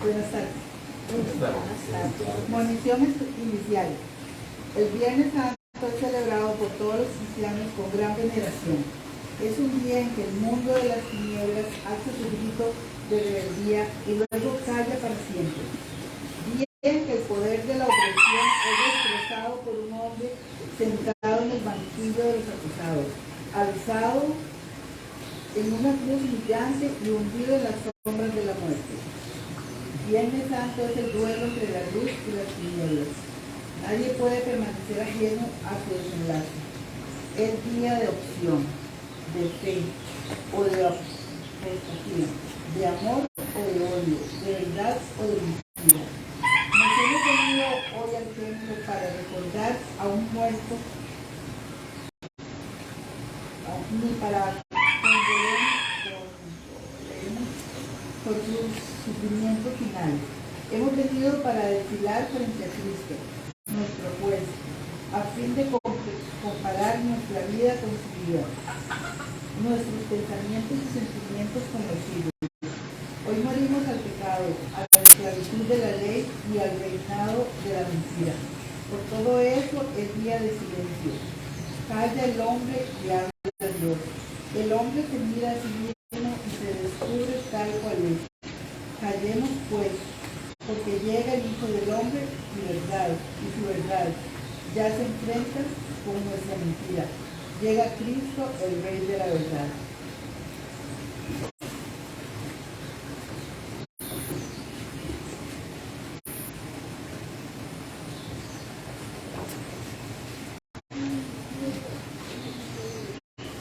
Buenas tardes. Municiones iniciales. El Viernes Santo es celebrado por todos los cristianos con gran veneración. Es un día en que el mundo de las tinieblas alza su grito de rebeldía y luego calla para siempre. Día en que el poder de la opresión es destrozado por un hombre sentado en el banquillo de los acusados, alzado en una cruz humillante y hundido en las sombras de la muerte. Viernes Santo es el duelo entre la luz y las tinieblas. Nadie puede permanecer ajeno a su desenlace. Es día de opción, de fe o de apostasia, de amor o de odio, de verdad o de mentira. Nos hemos venido hoy al templo para recordar a un muerto, ni para por sus sufrimientos finales. Hemos venido para desfilar frente a Cristo, nuestro juez, a fin de comparar nuestra vida con su vida, nuestros pensamientos y sentimientos con los suyos. Hoy morimos al pecado, a la esclavitud de la ley y al reinado de la mentira. Por todo eso es día de silencio. Calla el hombre y habla a Dios. El hombre se mira a sí mismo y se descubre tal cual es. Callemos pues, porque llega el Hijo del Hombre y su verdad ya se enfrenta con nuestra mentira. Llega Cristo, el Rey de la verdad.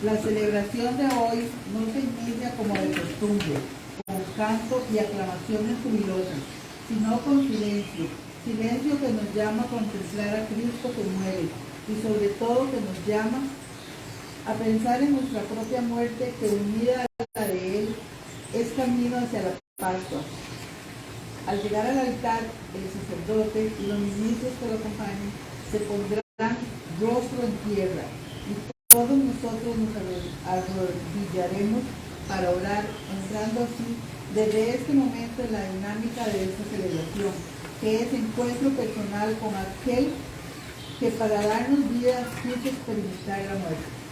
La celebración de hoy no se inicia como de costumbre, con canto y aclamaciones jubilosas, sino con silencio, silencio que nos llama a contemplar a Cristo que muere y sobre todo que nos llama a pensar en nuestra propia muerte que unida a la de Él es camino hacia la Pascua. Al llegar al altar, el sacerdote y los ministros que lo acompañan se pondrán rostro en tierra y todos nosotros nos arrodillaremos para orar, entrando así desde este momento en la dinámica de esta celebración, que es encuentro personal con aquel que para darnos vida quiso experimentar la muerte.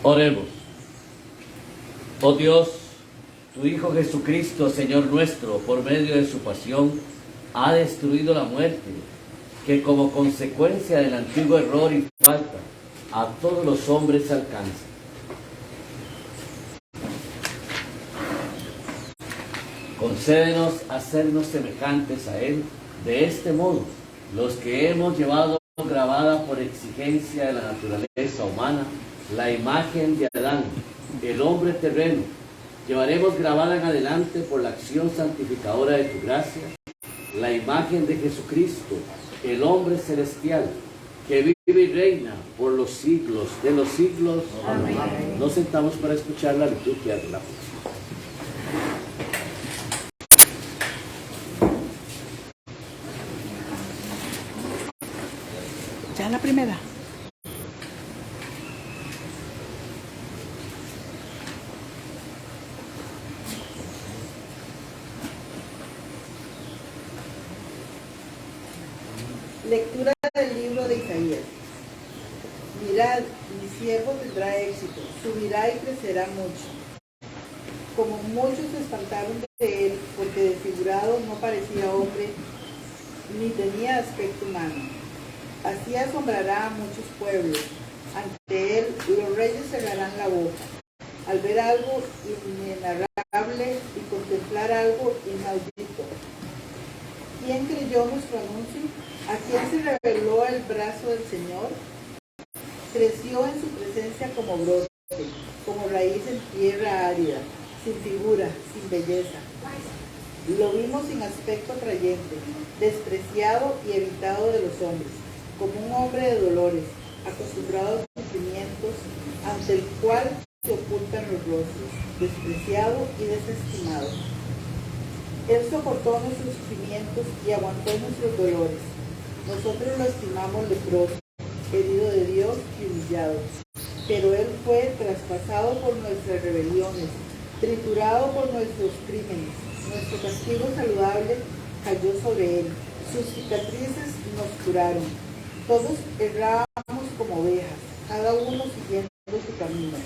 Oremos. Oh Dios, tu Hijo Jesucristo, Señor nuestro, por medio de su pasión, ha destruido la muerte, que como consecuencia del antiguo error y falta, a todos los hombres alcanza. Concédenos hacernos semejantes a Él, de este modo, los que hemos llevado grabada por exigencia de la naturaleza humana, la imagen de Adán, el hombre terreno, llevaremos grabada en adelante por la acción santificadora de tu gracia, la imagen de Jesucristo, el hombre celestial, que y reina por los siglos de los siglos. Amén. Nos sentamos para escuchar la liturgia de la fe. Ya la primera. Lectura del libro de Isaías. Mirad, mi siervo tendrá éxito, subirá y crecerá mucho. Como muchos se espantaron de él, porque desfigurado no parecía hombre, ni tenía aspecto humano. Así asombrará a muchos pueblos. Ante él los reyes cerrarán la boca. Al ver algo inenarrable y contemplar algo inaudito. ¿Quién creyó nuestro anuncio? ¿A quién se reveló el brazo del Señor? Creció en su presencia como brote, como raíz en tierra árida, sin figura, sin belleza. Lo vimos sin aspecto atrayente, despreciado y evitado de los hombres, como un hombre de dolores, acostumbrado a sufrimientos, ante el cual se ocultan los rostros, despreciado y desestimado. Él soportó nuestros sufrimientos y aguantó nuestros dolores. Nosotros lo estimamos leproso, herido de Dios y humillado. Pero él fue traspasado por nuestras rebeliones, triturado por nuestros crímenes. Nuestro castigo saludable cayó sobre él. Sus cicatrices nos curaron. Todos errábamos como ovejas, cada uno siguiendo su camino.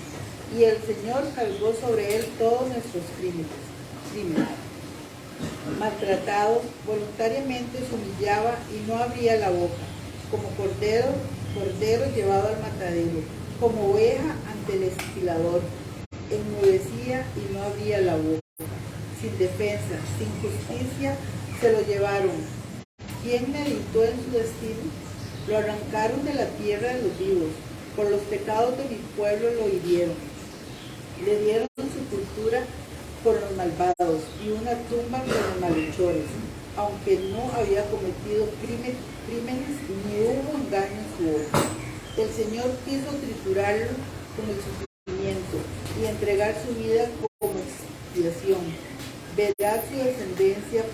Y el Señor cargó sobre él todos nuestros crímenes. Maltratado, voluntariamente se humillaba y no abría la boca, como cordero llevado al matadero, como oveja ante el esquilador, enmudecía y no abría la boca. Sin defensa, sin justicia, se lo llevaron. ¿Quién meditó en su destino? Lo arrancaron de la tierra de los vivos, por los pecados de mi pueblo lo hirieron. Le dieron sepultura por los malvados y una tumba por los malhechores, aunque no había cometido crímenes ni hubo engaño en su boca. El Señor quiso triturarlo con el sufrimiento y entregar su vida como expiación. Verá su descendencia,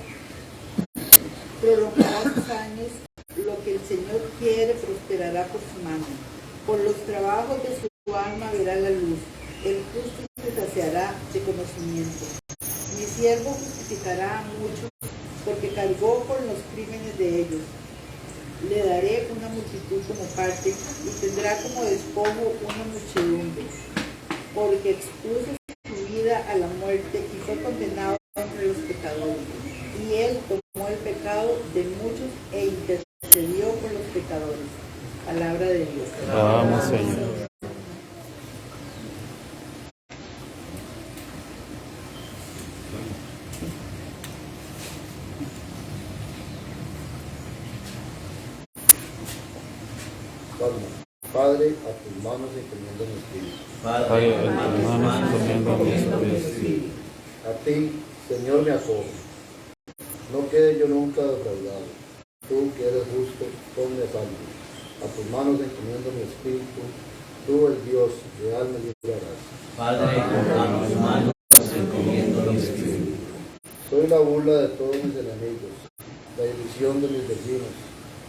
prolongará sus años, lo que el Señor quiere prosperará por su mano. Por los trabajos de su alma verá la luz. El justo se saciará de conocimiento. Mi siervo justificará a muchos, porque cargó con los crímenes de ellos. Le daré una multitud como parte, y tendrá como despojo una muchedumbre, porque expuso su vida a la muerte y fue condenado entre los pecadores. Y él tomó el pecado de muchos e intercedió por los pecadores. Palabra de Dios. Alabamos, Señor. Padre, a tus manos encomiendo mi espíritu. Padre, en tus manos encomiendo mi espíritu. A ti, Señor, me acojo. No quede yo nunca defraudado. Tú que eres justo, ponme a salvo. A tus manos encomiendo mi espíritu. Tú, el Dios real, me librarás. Padre, a tus manos encomiendo mi espíritu. Soy la burla de todos mis enemigos, la ilusión de mis vecinos,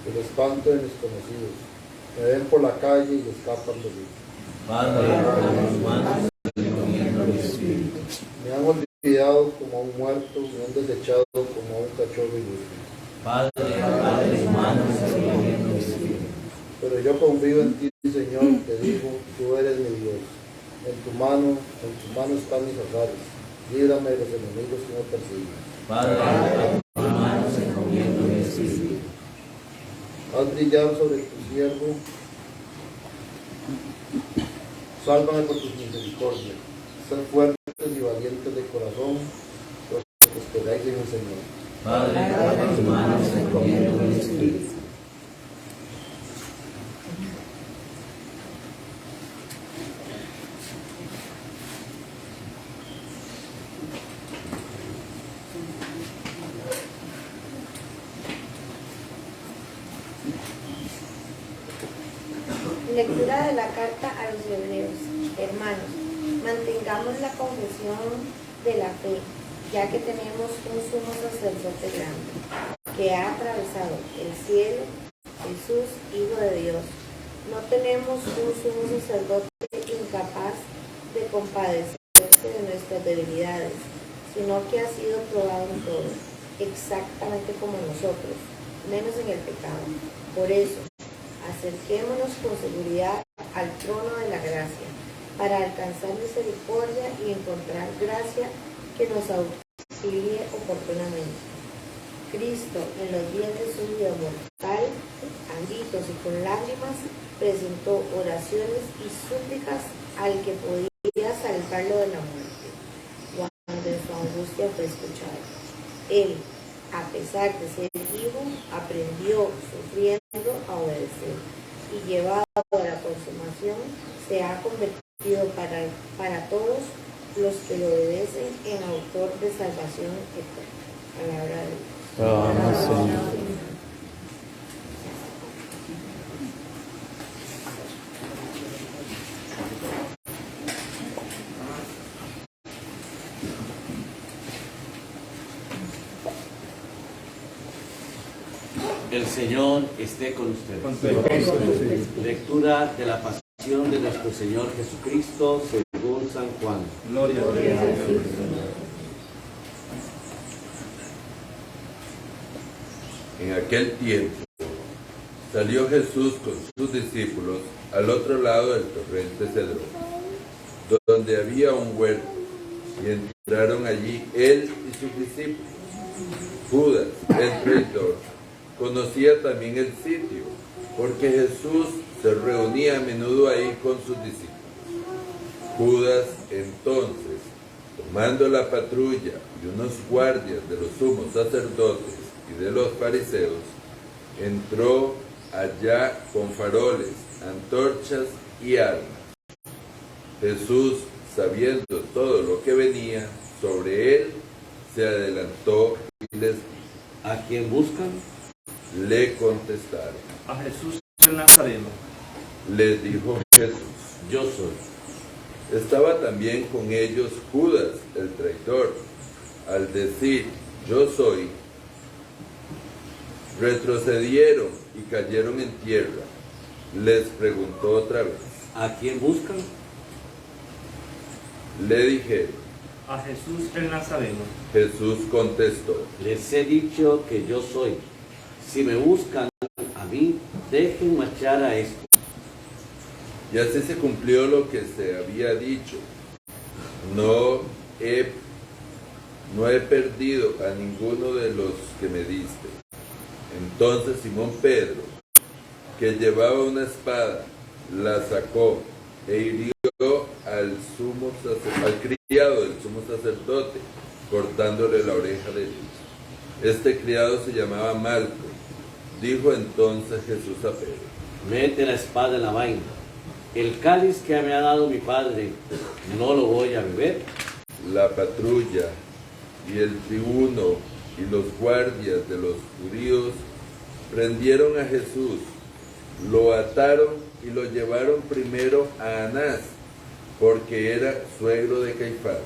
el espanto de mis conocidos. Me ven por la calle y escapan de mí. Padre, a tus manos encomiendo mi espíritu. Me han olvidado como a un muerto, me han desechado como a un cachorro inútil. Padre, a tus manos encomiendo mi espíritu. Pero yo confío en ti, Señor, te digo, tú eres mi Dios. En tu mano están mis azares. Líbrame de los enemigos que me persiguen. Padre, a tus manos encomiendo mi espíritu. Haz brillar sobre tu siervo. Sálvame por tus misericordias. Sed fuertes y valientes de corazón, los que esperáis en el Señor. Padre, a tus manos encomiendo mi espíritu. Lectura de la carta a los hebreos. Hermanos, mantengamos la confesión de la fe, ya que tenemos un sumo sacerdote grande, que ha atravesado el cielo, Jesús, Hijo de Dios. No tenemos un sumo sacerdote incapaz de compadecerse de nuestras debilidades, sino que ha sido probado en todo, exactamente como nosotros, menos en el pecado. Por eso, acerquémonos con seguridad al trono de la gracia, para alcanzar misericordia y encontrar gracia que nos auxilie oportunamente. Cristo, en los días de su vida mortal, a gritos y con lágrimas, presentó oraciones y súplicas al que podía salvarlo de la muerte, cuando en su angustia fue escuchado. Él, a pesar de ser hijo, aprendió sufriendo a obedecer, y llevado a la consumación, se ha convertido para todos los que lo obedecen en autor de salvación eterna. Palabra de Dios. Alabamos, Señor. El Señor esté con ustedes. Lectura de la pasión de nuestro Señor Jesucristo según San Juan. Gloria a Dios. En aquel tiempo salió Jesús con sus discípulos al otro lado del torrente Cedrón, donde había un huerto, y entraron allí él y sus discípulos. Judas, el traidor, conocía también el sitio, porque Jesús se reunía a menudo ahí con sus discípulos. Judas entonces, tomando la patrulla y unos guardias de los sumos sacerdotes y de los fariseos, entró allá con faroles, antorchas y armas. Jesús, sabiendo todo lo que venía sobre él, se adelantó y les dijo: ¿A quién buscan? Le contestaron. A Jesús el Nazareno. Les dijo Jesús. Yo soy. Estaba también con ellos Judas, el traidor. Al decir yo soy, retrocedieron y cayeron en tierra. Les preguntó otra vez. ¿A quién buscan? Le dijeron. A Jesús el Nazareno. Jesús contestó. Les he dicho que yo soy. Si me buscan a mí, dejen marchar a esto. Y así se cumplió lo que se había dicho. No he perdido a ninguno de los que me diste. Entonces Simón Pedro, que llevaba una espada, la sacó e hirió al criado del sumo sacerdote, cortándole la oreja derecha. Este criado se llamaba Malco. Dijo entonces Jesús a Pedro: Mete la espada en la vaina. El cáliz que me ha dado mi padre, ¿no lo voy a beber? La patrulla y el tribuno y los guardias de los judíos prendieron a Jesús, lo ataron y lo llevaron primero a Anás, porque era suegro de Caifás,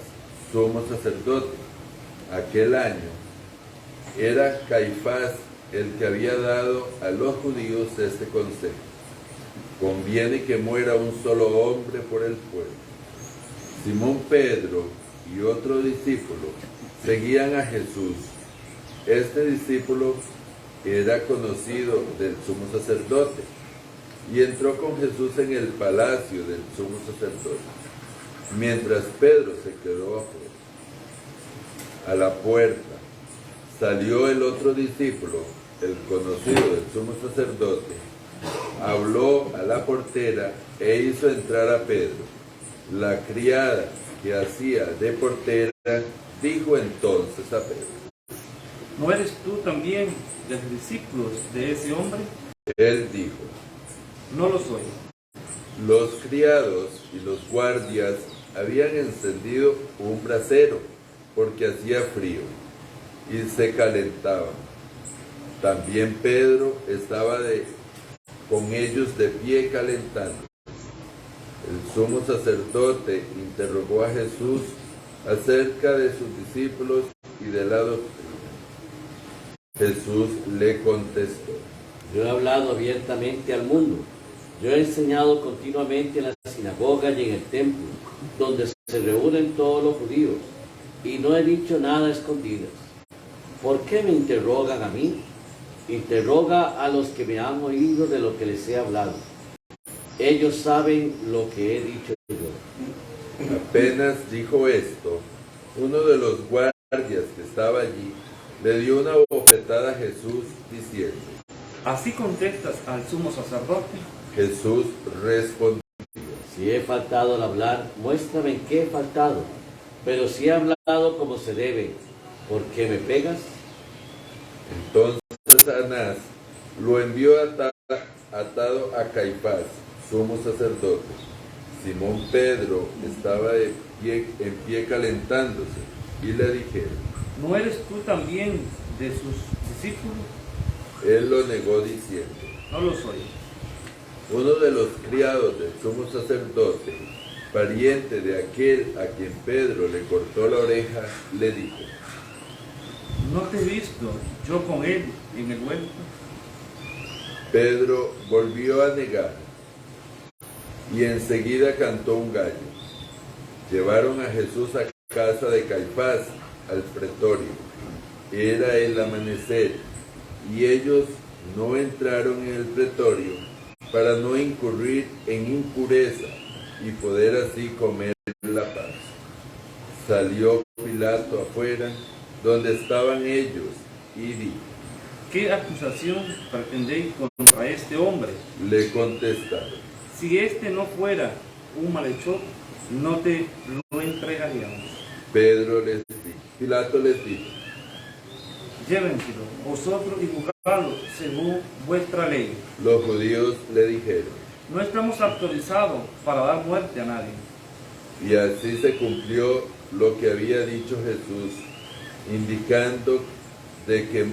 sumo sacerdote. Aquel año era Caifás el que había dado a los judíos este consejo: conviene que muera un solo hombre por el pueblo. Simón Pedro y otro discípulo seguían a Jesús. Este discípulo era conocido del sumo sacerdote y entró con Jesús en el palacio del sumo sacerdote, mientras Pedro se quedó afuera. A la puerta salió el otro discípulo, el conocido del sumo sacerdote, habló a la portera e hizo entrar a Pedro. La criada que hacía de portera dijo entonces a Pedro: ¿No eres tú también de los discípulos de ese hombre? Él dijo: No lo soy. Los criados y los guardias habían encendido un brasero porque hacía frío y se calentaban. También Pedro estaba con ellos de pie calentando. El sumo sacerdote interrogó a Jesús acerca de sus discípulos y de la doctrina. Jesús le contestó: Yo he hablado abiertamente al mundo. Yo he enseñado continuamente en la sinagoga y en el templo, donde se reúnen todos los judíos, y no he dicho nada a escondidas. ¿Por qué me interrogan a mí? Interroga a los que me han oído de lo que les he hablado. Ellos saben lo que he dicho yo. Apenas dijo esto, uno de los guardias que estaba allí le dio una bofetada a Jesús diciendo: ¿Así contestas al sumo sacerdote? Jesús respondió: Si he faltado al hablar, muéstrame en qué he faltado. Pero si he hablado como se debe, ¿por qué me pegas? Entonces Anás lo envió atado a Caifás, sumo sacerdote. Simón Pedro estaba en pie calentándose, y le dijeron: ¿No eres tú también de sus discípulos? Él lo negó diciendo: No lo soy. Uno de los criados del sumo sacerdote, pariente de aquel a quien Pedro le cortó la oreja, le dijo: ¿No te he visto yo con él en el huerto? Pedro volvió a negar, y enseguida cantó un gallo. Llevaron a Jesús a casa de Caifás, al pretorio. Era el amanecer, y ellos no entraron en el pretorio para no incurrir en impureza y poder así comer la paz. Salió Pilato afuera, donde estaban ellos, y dijo: ¿Qué acusación pretendéis contra este hombre? Le contestaron: Si este no fuera un malhechor, no te lo entregaríamos. Pilato les dijo: Llévenselo vosotros y juzgadlo según vuestra ley. Los judíos le dijeron: No estamos autorizados para dar muerte a nadie. y así se cumplió lo que había dicho Jesús, indicando de qué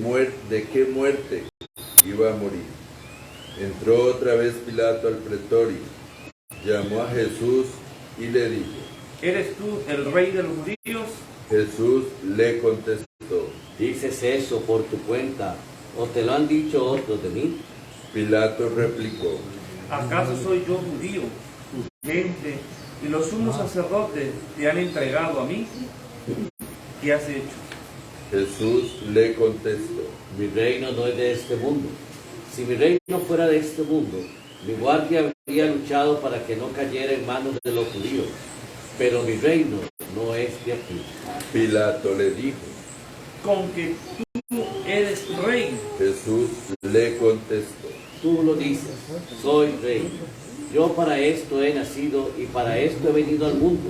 muerte iba a morir. Entró otra vez Pilato al pretorio, llamó a Jesús y le dijo: ¿Eres tú el rey de los judíos? Jesús le contestó: ¿Dices eso por tu cuenta o te lo han dicho otros de mí? Pilato replicó: ¿Acaso soy yo judío, tu gente y los sumos sacerdotes te han entregado a mí? ¿Qué has hecho? Jesús le contestó: Mi reino no es de este mundo. Si mi reino fuera de este mundo, mi guardia habría luchado para que no cayera en manos de los judíos. Pero mi reino no es de aquí. Pilato le dijo: Con que tú eres rey. Jesús le contestó: Tú lo dices, soy rey. Yo para esto he nacido y para esto he venido al mundo,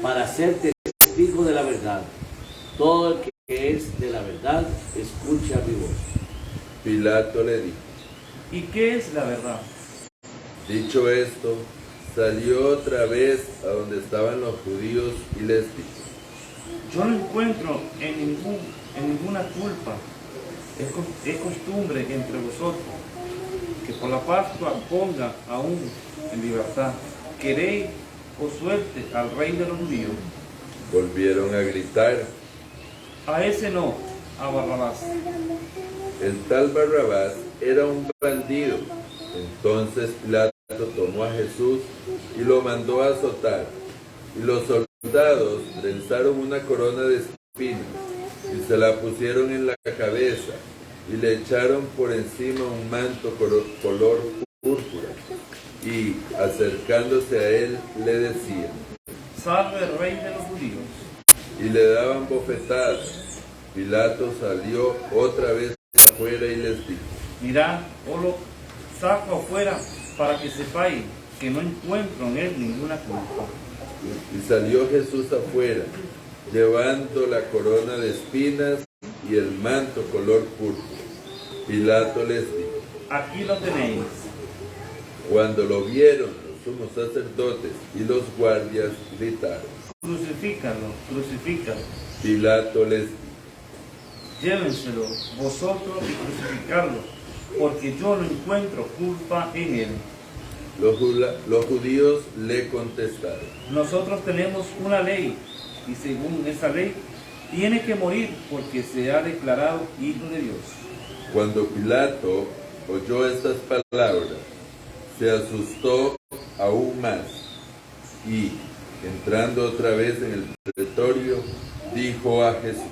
para ser testigo de la verdad. Todo el que es de la verdad, escucha mi voz. Pilato le dijo: ¿Y qué es la verdad? Dicho esto, salió otra vez a donde estaban los judíos y les dijo: Yo no encuentro en ninguna culpa. Es costumbre entre vosotros que por la Pascua ponga aún en libertad. ¿Queréis o suelte al rey de los judíos? Volvieron a gritar. A ese no, a Barrabás. El tal Barrabás era un bandido. Entonces Pilato tomó a Jesús y lo mandó a azotar. Y los soldados trenzaron una corona de espinas y se la pusieron en la cabeza y le echaron por encima un manto color púrpura. Y acercándose a él le decían: Salve el rey de los judíos. Y le daban bofetadas. Pilato salió otra vez afuera y les dijo: Mirad, os lo saco afuera para que sepáis que no encuentro en él ninguna culpa. Y salió Jesús afuera, llevando la corona de espinas y el manto color púrpura. Pilato les dijo: Aquí lo tenéis. Cuando lo vieron los sumos sacerdotes y los guardias gritaron. Crucifícalo, crucifícalo. Pilato les dijo: Llévenselo vosotros y crucificadlo, porque yo no encuentro culpa en él. Los judíos le contestaron: Nosotros tenemos una ley, y según esa ley, tiene que morir porque se ha declarado hijo de Dios. Cuando Pilato oyó estas palabras, se asustó aún más y, entrando otra vez en el pretorio, dijo a Jesús: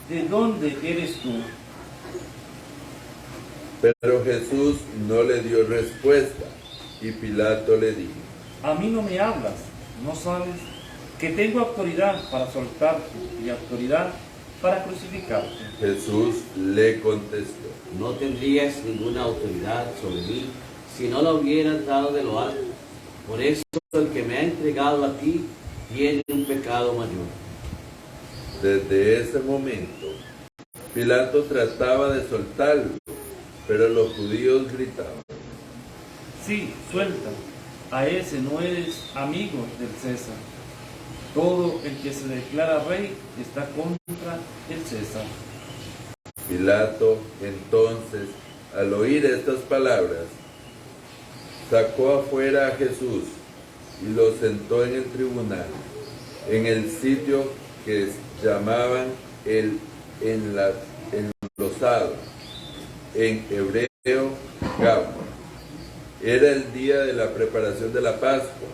¿De dónde eres tú? Pero Jesús no le dio respuesta, y Pilato le dijo: A mí no me hablas, ¿no sabes que tengo autoridad para soltarte y autoridad para crucificarte? Jesús le contestó: No tendrías ninguna autoridad sobre mí si no la hubieras dado de lo alto. Por eso el que me ha entregado a ti tiene un pecado mayor. Desde ese momento, Pilato trataba de soltarlo, pero los judíos gritaban: Sí, suelta, a ese no eres amigo del César. Todo el que se declara rey está contra el César. Pilato, entonces, al oír estas palabras, sacó afuera a Jesús y lo sentó en el tribunal, en el sitio que llamaban el enlosado, en hebreo Gabá. Era el día de la preparación de la Pascua,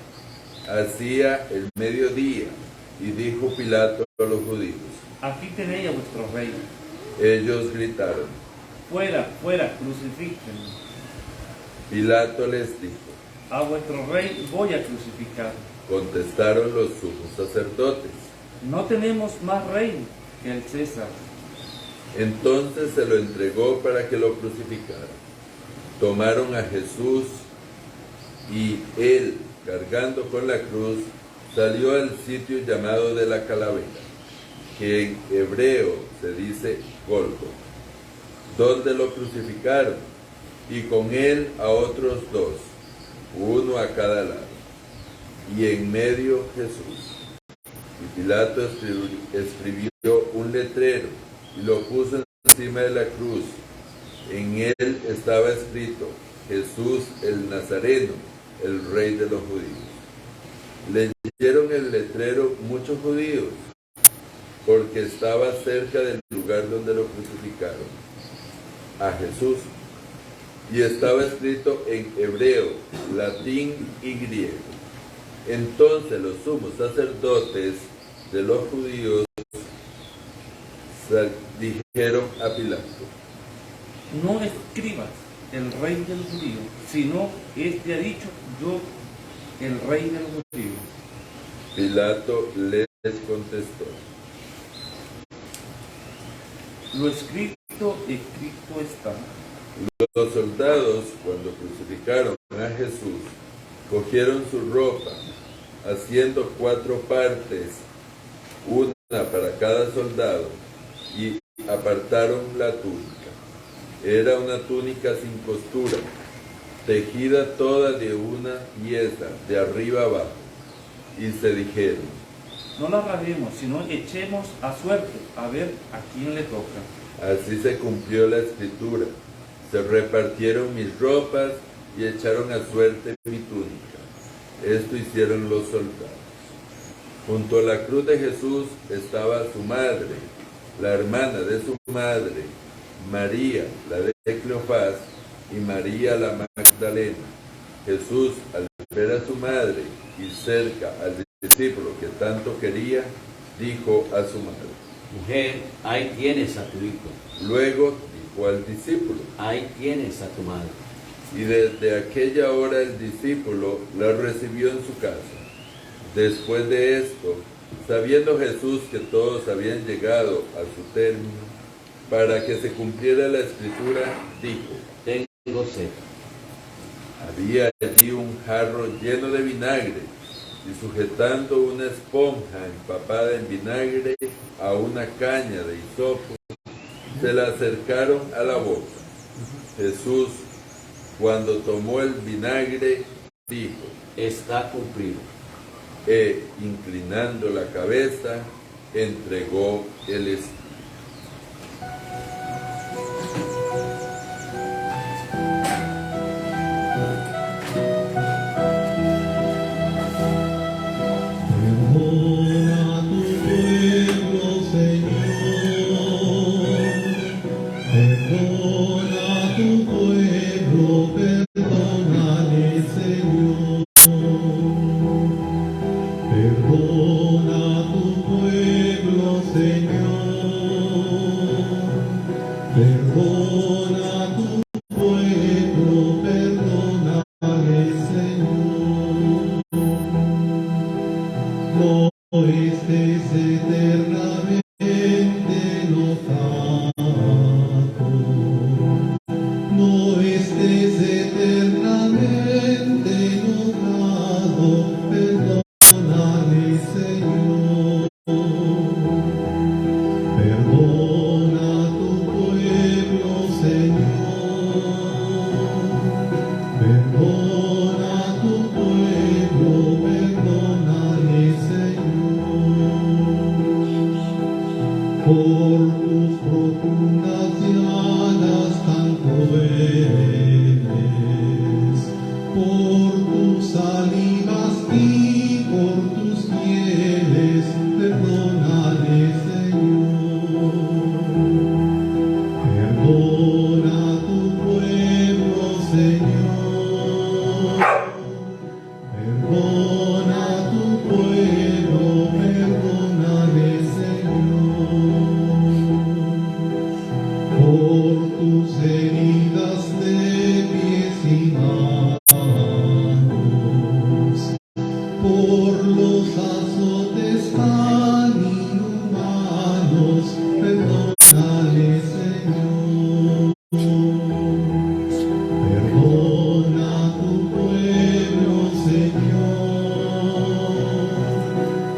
hacía el mediodía, y dijo Pilato a los judíos: Aquí tenéis a vuestro rey. Ellos gritaron. Fuera, fuera, crucifíquenlo. Pilato les dijo: A vuestro rey voy a crucificar. Contestaron los sumos sacerdotes. No tenemos más rey que el César. Entonces se lo entregó para que lo crucificaran. Tomaron a Jesús y él, cargando con la cruz, salió al sitio llamado de la Calavera, que en hebreo se dice Gólgota, donde lo crucificaron, y con él a otros dos, uno a cada lado, y en medio Jesús. Y Pilato escribió un letrero y lo puso encima de la cruz. En él estaba escrito: Jesús el Nazareno, el Rey de los judíos. Leyeron el letrero muchos judíos, porque estaba cerca del lugar donde lo crucificaron a Jesús, y estaba escrito en hebreo, latín y griego. Entonces los sumos sacerdotes de los judíos dijeron a Pilato: No escribas el rey de los judíos, sino este ha dicho: yo, el rey de los judíos. Pilato les contestó: Lo escrito está. Los soldados, cuando crucificaron a Jesús, cogieron su ropa, haciendo 4 partes, una para cada soldado, y apartaron la túnica. Era una túnica sin costura, tejida toda de una pieza, de arriba abajo. Y se dijeron: No la rasguemos, sino echemos a suerte, a ver a quién le toca. Así se cumplió la escritura. Se repartieron mis ropas y echaron a suerte mi túnica. Esto hicieron los soldados. Junto a la cruz de Jesús estaba su madre, la hermana de su madre, María, la de Cleofás, y María la Magdalena. Jesús, al ver a su madre y cerca al discípulo que tanto quería, dijo a su madre: Mujer, ahí tienes a tu hijo. Luego dijo al discípulo: Ahí tienes a tu madre. Y desde aquella hora el discípulo la recibió en su casa. Después de esto, sabiendo Jesús que todos habían llegado a su término, para que se cumpliera la escritura, dijo: Tengo sed. Había allí un jarro lleno de vinagre, y sujetando una esponja empapada en vinagre a una caña de hisopo, se la acercaron a la boca. Jesús, cuando tomó el vinagre, dijo: Está cumplido. E, inclinando la cabeza, entregó el espíritu. Perdona a tu pueblo, Señor. Perdona a tu pueblo, perdónale, Señor. No estés eternamente enojado. No estés eternamente enojado, perdónale, Señor. Perdona a tu pueblo, Señor. Perdona a tu pueblo, perdónale, Señor. Por tus profundas llagas tan crueles, por tus salivas y por tus mieles, perdónale, Señor. Perdona a tu pueblo, Señor. Perdona a tu pueblo, perdónale, Señor. Por tus heridas de pies y manos, por los azotes tan inhumanos, perdónale, Señor. Perdona a tu pueblo, Señor.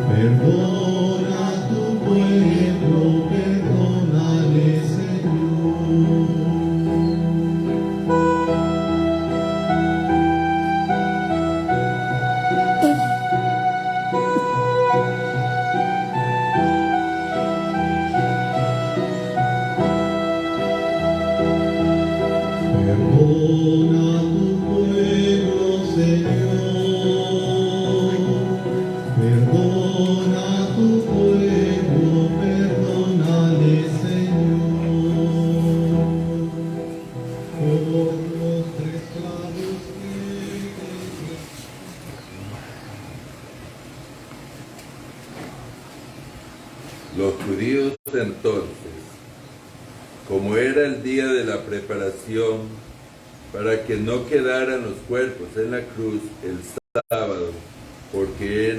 Perdona a tu pueblo, perdónale, Señor. Perdona a tu pueblo, Señor. Perdona a tu pueblo, perdónale, Señor. Por los 3 clavos que Los judíos entonces, como era el día de la preparación, para que no quedaran los cuerpos en la cruz el sábado, porque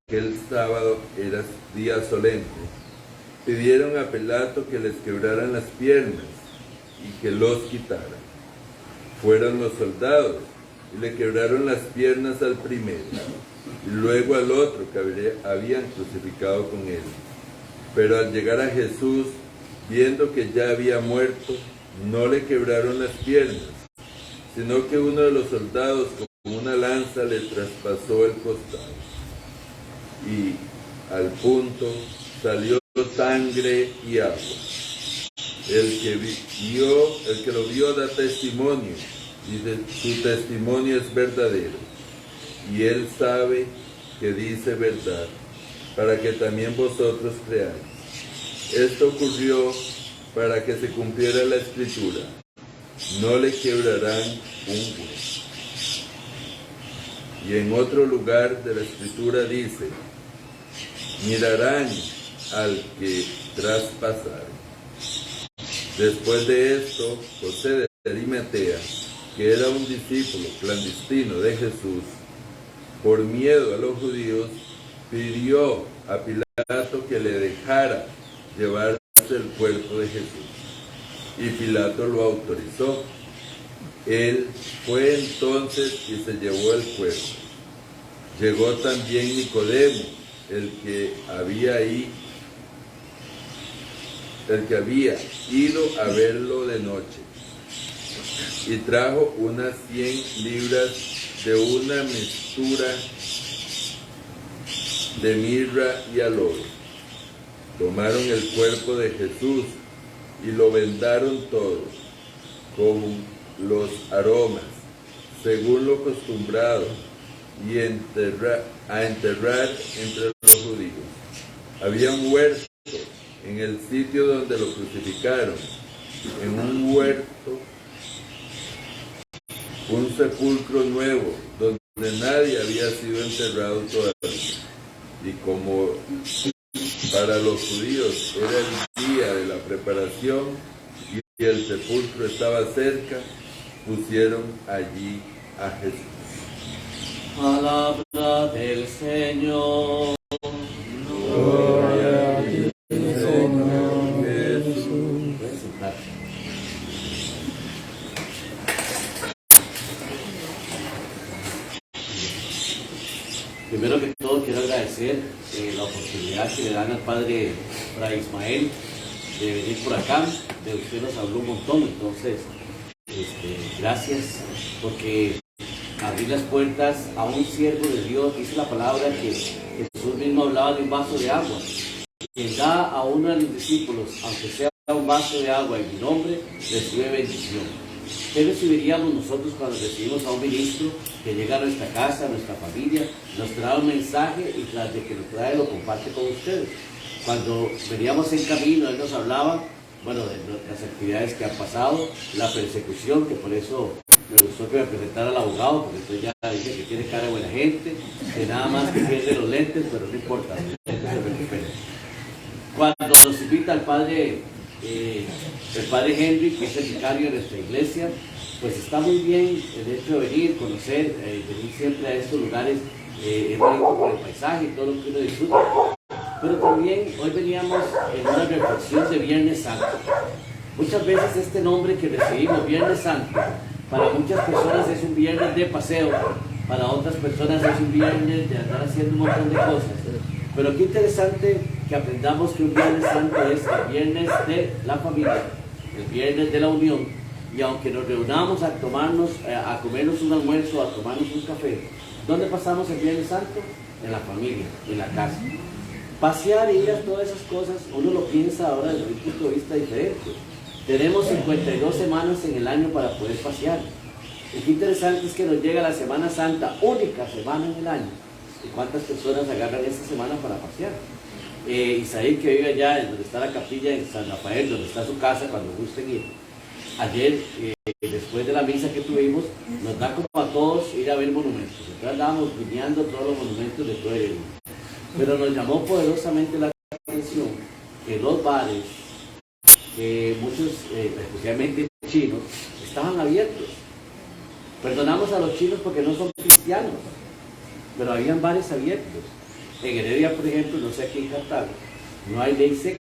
aquel sábado era día solemne, pidieron a Pilato que les quebraran las piernas y que los quitaran. Fueron los soldados y le quebraron las piernas al primero y luego al otro que habían crucificado con él. Pero al llegar a Jesús, viendo que ya había muerto, no le quebraron las piernas, sino que uno de los soldados con una lanza le traspasó el costado. Y al punto salió sangre y agua. El que lo vio da testimonio, y su testimonio es verdadero. Y él sabe que dice verdad, para que también vosotros creáis. Esto ocurrió para que se cumpliera la escritura: no le quebrarán un hueso. Y en otro lugar de la escritura dice: mirarán al que traspasaron. Después de esto, José de Arimatea, que era un discípulo clandestino de Jesús, por miedo a los judíos, pidió a Pilato que le dejara llevarse el cuerpo de Jesús. Y Pilato lo autorizó. Él fue entonces y se llevó el cuerpo. Llegó también Nicodemo, el que había ido a verlo de noche, y trajo unas 100 libras de una mixtura de mirra y aloe. Tomaron el cuerpo de Jesús y lo vendaron todo con los aromas, según lo acostumbrado, y a enterrar entre los judíos. Había un huerto en el sitio donde lo crucificaron, en un huerto, un sepulcro nuevo, donde nadie había sido enterrado todavía. Y como para los judíos era el día de la preparación y el sepulcro estaba cerca, pusieron allí a Jesús. Palabra del Señor. Gloria a ti, Señor Jesús. Pueden sentarse. Primero que todo quiero agradecer la oportunidad que le dan al Padre Fray Ismael de venir por acá. De usted nos habló un montón, entonces gracias, porque abrir las puertas a un siervo de Dios. Dice la palabra que Jesús mismo hablaba de un vaso de agua. Quien da a uno de los discípulos, aunque sea un vaso de agua en mi nombre, recibe bendición. ¿Qué recibiríamos nosotros cuando recibimos a un ministro que llega a nuestra casa, a nuestra familia, nos trae un mensaje y tras de que lo trae lo comparte con ustedes? Cuando veníamos en camino, él nos hablaba, bueno, de las actividades que han pasado, la persecución, que por eso me gustó que me presentara al abogado, porque entonces ya dije que tiene cara de buena gente, que nada más que pierde los lentes, pero no importa, los lentes se recuperen. Cuando nos invita el padre Henry, que es el vicario de nuestra iglesia, pues está muy bien el hecho de venir, conocer, venir siempre a estos lugares, es bonito por el paisaje y todo lo que uno disfruta. Pero también hoy veníamos en una reflexión de Viernes Santo. Muchas veces este nombre que recibimos, Viernes Santo, para muchas personas es un viernes de paseo, para otras personas es un viernes de andar haciendo un montón de cosas. Pero qué interesante que aprendamos que un Viernes Santo es el viernes de la familia, el viernes de la unión, y aunque nos reunamos a comernos un almuerzo, a tomarnos un café, ¿dónde pasamos el Viernes Santo? En la familia, en la casa. Pasear, ir a todas esas cosas, uno lo piensa ahora desde un punto de vista diferente. Tenemos 52 semanas en el año para poder pasear. Y qué interesante es que nos llega la Semana Santa, única semana en el año. ¿Y cuántas personas agarran esta semana para pasear? Isaí, que vive allá, donde está la capilla en San Rafael, donde está su casa, cuando gusten ir. Ayer, después de la misa que tuvimos, nos da como a todos ir a ver monumentos. Entonces andábamos guiñando todos los monumentos de todo el mundo. Pero nos llamó poderosamente la atención que los bares, que muchos, especialmente chinos, estaban abiertos. Perdonamos a los chinos porque no son cristianos, pero habían bares abiertos. En Heredia, por ejemplo, no sé aquí en Cartago, no hay ley seca.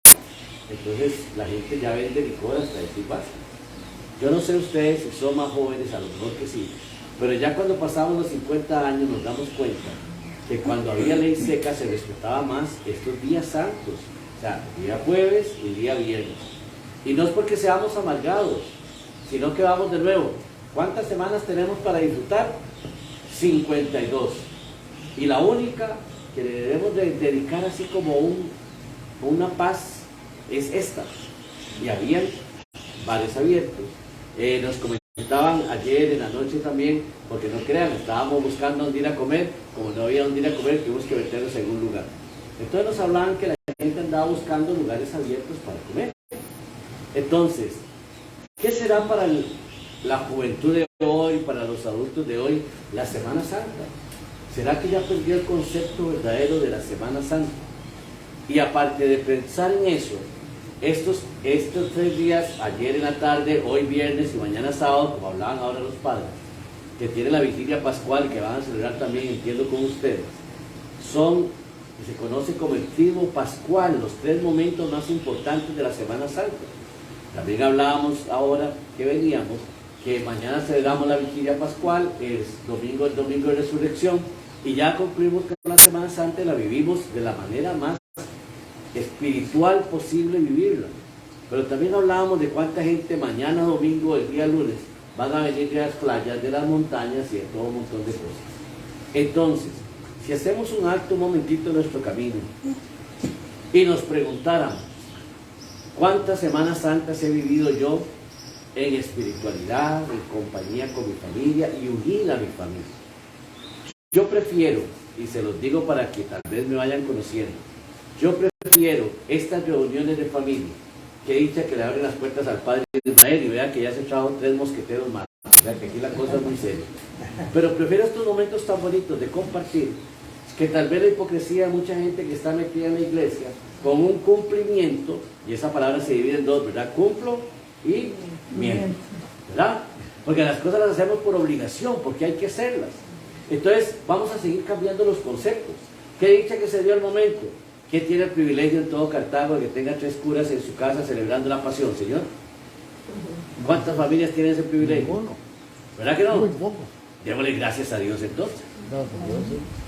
Entonces la gente ya vende licor hasta decir basta. Yo no sé ustedes si son más jóvenes, a lo mejor que sí, pero ya cuando pasamos los 50 años nos damos cuenta que cuando había ley seca se respetaba más estos días santos, o sea, día jueves y día viernes. Y no es porque seamos amargados, sino que vamos de nuevo. ¿Cuántas semanas tenemos para disfrutar? 52. Y la única que le debemos de dedicar así como una paz es esta. Y habían bares abiertos. Nos comentaban ayer en la noche también, porque no crean, estábamos buscando dónde ir a comer. Como no había dónde ir a comer, tuvimos que meternos en algún lugar. Entonces nos hablaban que la gente andaba buscando lugares abiertos para comer. Entonces, ¿qué será para la juventud de hoy, para los adultos de hoy, la Semana Santa? ¿Será que ya perdió el concepto verdadero de la Semana Santa? Y aparte de pensar en eso, estos 3 días, ayer en la tarde, hoy viernes y mañana sábado, como hablaban ahora los padres, que tienen la vigilia pascual, que van a celebrar también, entiendo, con ustedes, son, que se conoce como el triduo pascual, los 3 momentos más importantes de la Semana Santa. También hablábamos ahora que veníamos, que mañana celebramos la vigilia pascual, es el domingo de resurrección, y ya concluimos que la Semana Santa la vivimos de la manera más espiritual posible vivirla. Pero también hablábamos de cuánta gente mañana domingo, el día lunes, van a venir de las playas, de las montañas y de todo un montón de cosas. Entonces, si hacemos un acto un momentito en nuestro camino y nos preguntáramos, ¿cuántas Semanas Santas he vivido yo en espiritualidad, en compañía con mi familia y unida a mi familia? Yo prefiero, y se los digo para que tal vez me vayan conociendo, yo prefiero estas reuniones de familia que dicha que le abren las puertas al padre Ismael y vea que ya se trajo 3 mosqueteros más. O sea que aquí la cosa es muy seria. Pero prefiero estos momentos tan bonitos de compartir, que tal vez la hipocresía de mucha gente que está metida en la iglesia con un cumplimiento, y esa palabra se divide en 2, ¿verdad? Cumplo y miento, ¿verdad? Porque las cosas las hacemos por obligación, porque hay que hacerlas. Entonces vamos a seguir cambiando los conceptos. ¿Qué dicha que se dio al momento? ¿Quién tiene el privilegio en todo Cartago de que tenga 3 curas en su casa celebrando la pasión, Señor? ¿Cuántas familias tienen ese privilegio? ¿Verdad que no? Muy poco. Démosle gracias a Dios entonces.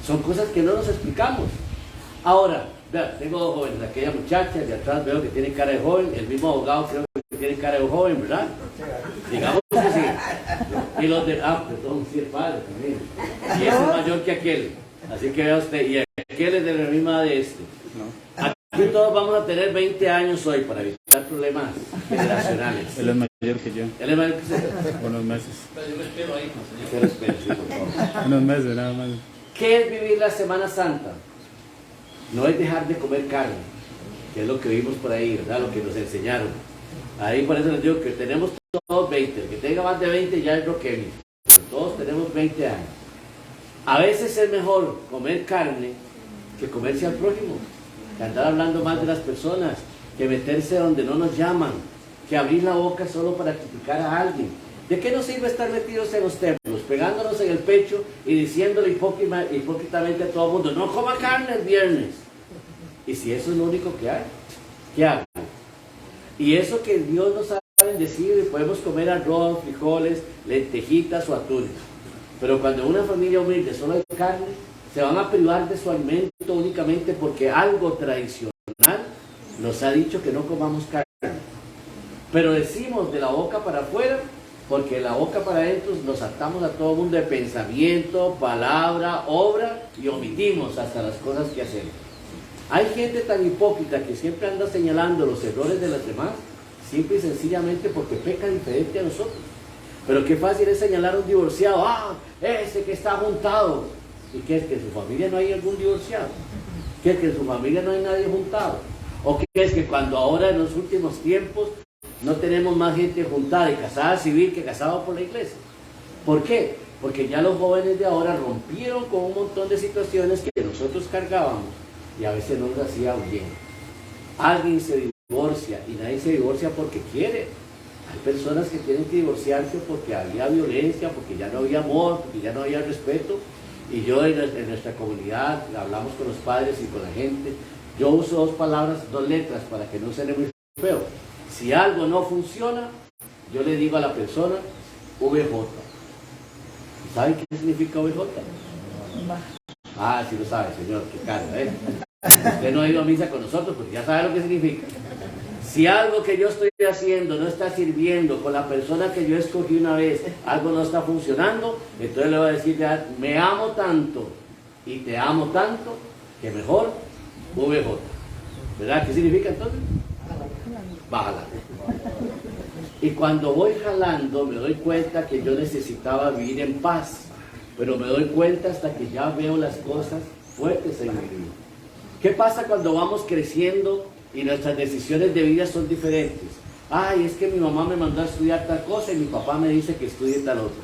Son cosas que no nos explicamos. Ahora, vea, tengo 2 jóvenes, aquella muchacha de atrás veo que tiene cara de joven, el mismo abogado creo que tiene cara de joven, ¿verdad? Digamos que sí. Y los de, perdón, sí, el padre también. Y ese es mayor que aquel. Así que vea usted, y aquel es de la misma de este. Aquí todos vamos a tener 20 años hoy para evitar problemas generacionales. Él es mayor que yo, Él es mayor que usted. unos meses. Pero yo me espero ahí, señor. Yo lo espero, sí, por favor. Unos meses nada más. ¿Qué es vivir la Semana Santa? No es dejar de comer carne, que es lo que vimos por ahí, ¿verdad? Lo que nos enseñaron. Ahí por eso les digo que tenemos todos 20. El que tenga más de 20 ya es roqueño. Pero todos tenemos 20 años. A veces es mejor comer carne que comerse al prójimo, que andar hablando mal de las personas, que meterse donde no nos llaman, que abrir la boca solo para criticar a alguien. ¿De qué nos sirve estar metidos en los templos, pegándonos en el pecho y diciéndole hipócritamente a todo el mundo, no coma carne el viernes? Y si eso es lo único que hay, ¿qué hago? Y eso que Dios nos ha bendecido y podemos comer arroz, frijoles, lentejitas o atunes. Pero cuando en una familia humilde solo hay carne, se van a privar de su alimento únicamente porque algo tradicional nos ha dicho que no comamos carne. Pero decimos de la boca para afuera, porque de la boca para adentro nos atamos a todo mundo de pensamiento, palabra, obra y omitimos hasta las cosas que hacemos. Hay gente tan hipócrita que siempre anda señalando los errores de los demás, simple y sencillamente porque peca diferente a nosotros. Pero qué fácil es señalar a un divorciado, ese que está juntado. ¿Y qué es? ¿Que en su familia no hay algún divorciado? ¿Qué es? ¿Que en su familia no hay nadie juntado? ¿O qué es? Que cuando ahora en los últimos tiempos no tenemos más gente juntada y casada civil que casada por la iglesia? ¿Por qué? Porque ya los jóvenes de ahora rompieron con un montón de situaciones que nosotros cargábamos y a veces no nos hacían bien. Alguien se divorcia y nadie se divorcia porque quiere. Hay personas que tienen que divorciarse porque había violencia, porque ya no había amor, porque ya no había respeto. Y yo en nuestra comunidad hablamos con los padres y con la gente. Yo uso 2 palabras, 2 letras para que no suene muy feo. Si algo no funciona, yo le digo a la persona VJ. ¿Saben qué significa VJ? Sí lo sabe, señor, qué carga, ¿eh? Usted no ha ido a misa con nosotros porque ya sabe lo que significa. Si algo que yo estoy haciendo no está sirviendo con la persona que yo escogí una vez, algo no está funcionando, entonces le voy a decir, ya, me amo tanto y te amo tanto que mejor VJ. ¿Verdad? ¿Qué significa entonces? Bájala. Y cuando voy jalando me doy cuenta que yo necesitaba vivir en paz, pero me doy cuenta hasta que ya veo las cosas fuertes en mi vida. ¿Qué pasa cuando vamos creciendo y nuestras decisiones de vida son diferentes? Es que mi mamá me mandó a estudiar tal cosa y mi papá me dice que estudie tal otra.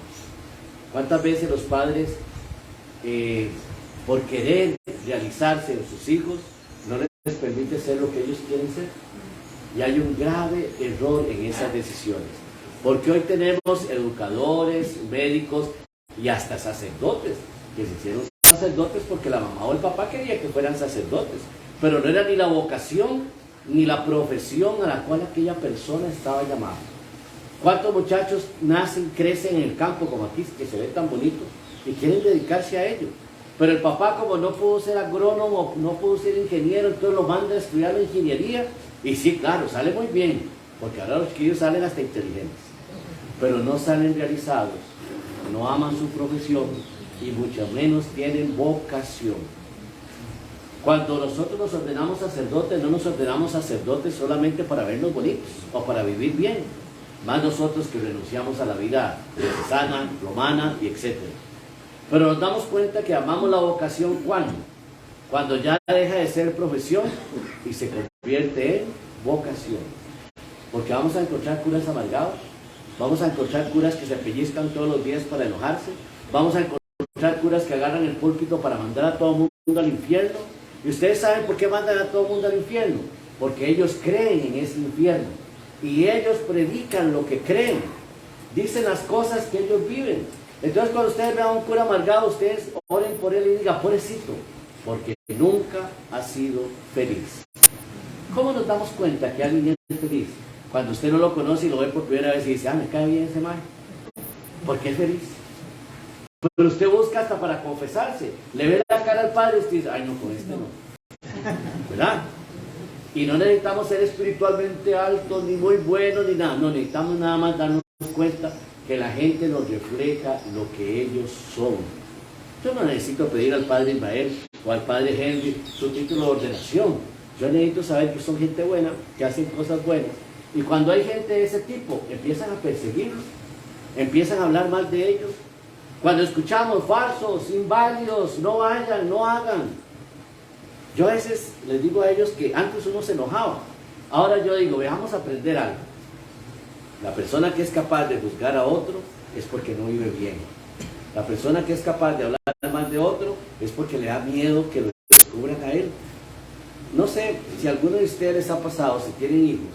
¿Cuántas veces los padres, por querer realizarse en sus hijos, no les permite ser lo que ellos quieren ser? Y hay un grave error en esas decisiones. Porque hoy tenemos educadores, médicos y hasta sacerdotes que se hicieron sacerdotes porque la mamá o el papá quería que fueran sacerdotes. Pero no era ni la vocación ni la profesión a la cual aquella persona estaba llamada. ¿Cuántos muchachos nacen, crecen en el campo como aquí, que se ve tan bonito, y quieren dedicarse a ello? Pero el papá, como no pudo ser agrónomo, no pudo ser ingeniero, entonces lo manda a estudiar la ingeniería. Y sí, claro, sale muy bien, porque ahora los chiquillos salen hasta inteligentes. Pero no salen realizados, no aman su profesión y mucho menos tienen vocación. Cuando nosotros nos ordenamos sacerdotes, no nos ordenamos sacerdotes solamente para vernos bonitos o para vivir bien, más nosotros que renunciamos a la vida diocesana, romana y etc. Pero nos damos cuenta que amamos la vocación cuando ya deja de ser profesión y se convierte en vocación. porque vamos a encontrar curas amargados, vamos a encontrar curas que se pellizcan todos los días para enojarse, vamos a encontrar curas que agarran el púlpito para mandar a todo el mundo al infierno. Y ustedes saben por qué mandan a todo el mundo al infierno, porque ellos creen en ese infierno y ellos predican lo que creen, dicen las cosas que ellos viven. Entonces cuando ustedes vean a un cura amargado, ustedes oren por él y digan, pobrecito, porque nunca ha sido feliz. ¿Cómo nos damos cuenta que alguien es feliz? Cuando usted no lo conoce y lo ve por primera vez y dice, me cae bien ese man, porque es feliz. Pero usted busca hasta para confesarse, le ve la cara al Padre y usted dice, ay no, con este no, ¿verdad? Y no necesitamos ser espiritualmente altos, ni muy buenos, ni nada, no, necesitamos nada más darnos cuenta que la gente nos refleja lo que ellos son. Yo no necesito pedir al Padre Ismael o al Padre Henry su título de ordenación. Yo necesito saber que son gente buena, que hacen cosas buenas. Y cuando hay gente de ese tipo, empiezan a perseguirlos, empiezan a hablar mal de ellos. Cuando escuchamos falsos, inválidos, no vayan, no hagan. Yo a veces les digo a ellos que antes uno se enojaba. Ahora yo digo, veamos a aprender algo. La persona que es capaz de juzgar a otro es porque no vive bien. La persona que es capaz de hablar mal de otro es porque le da miedo que lo descubran a él. No sé si a alguno de ustedes les ha pasado, si tienen hijos.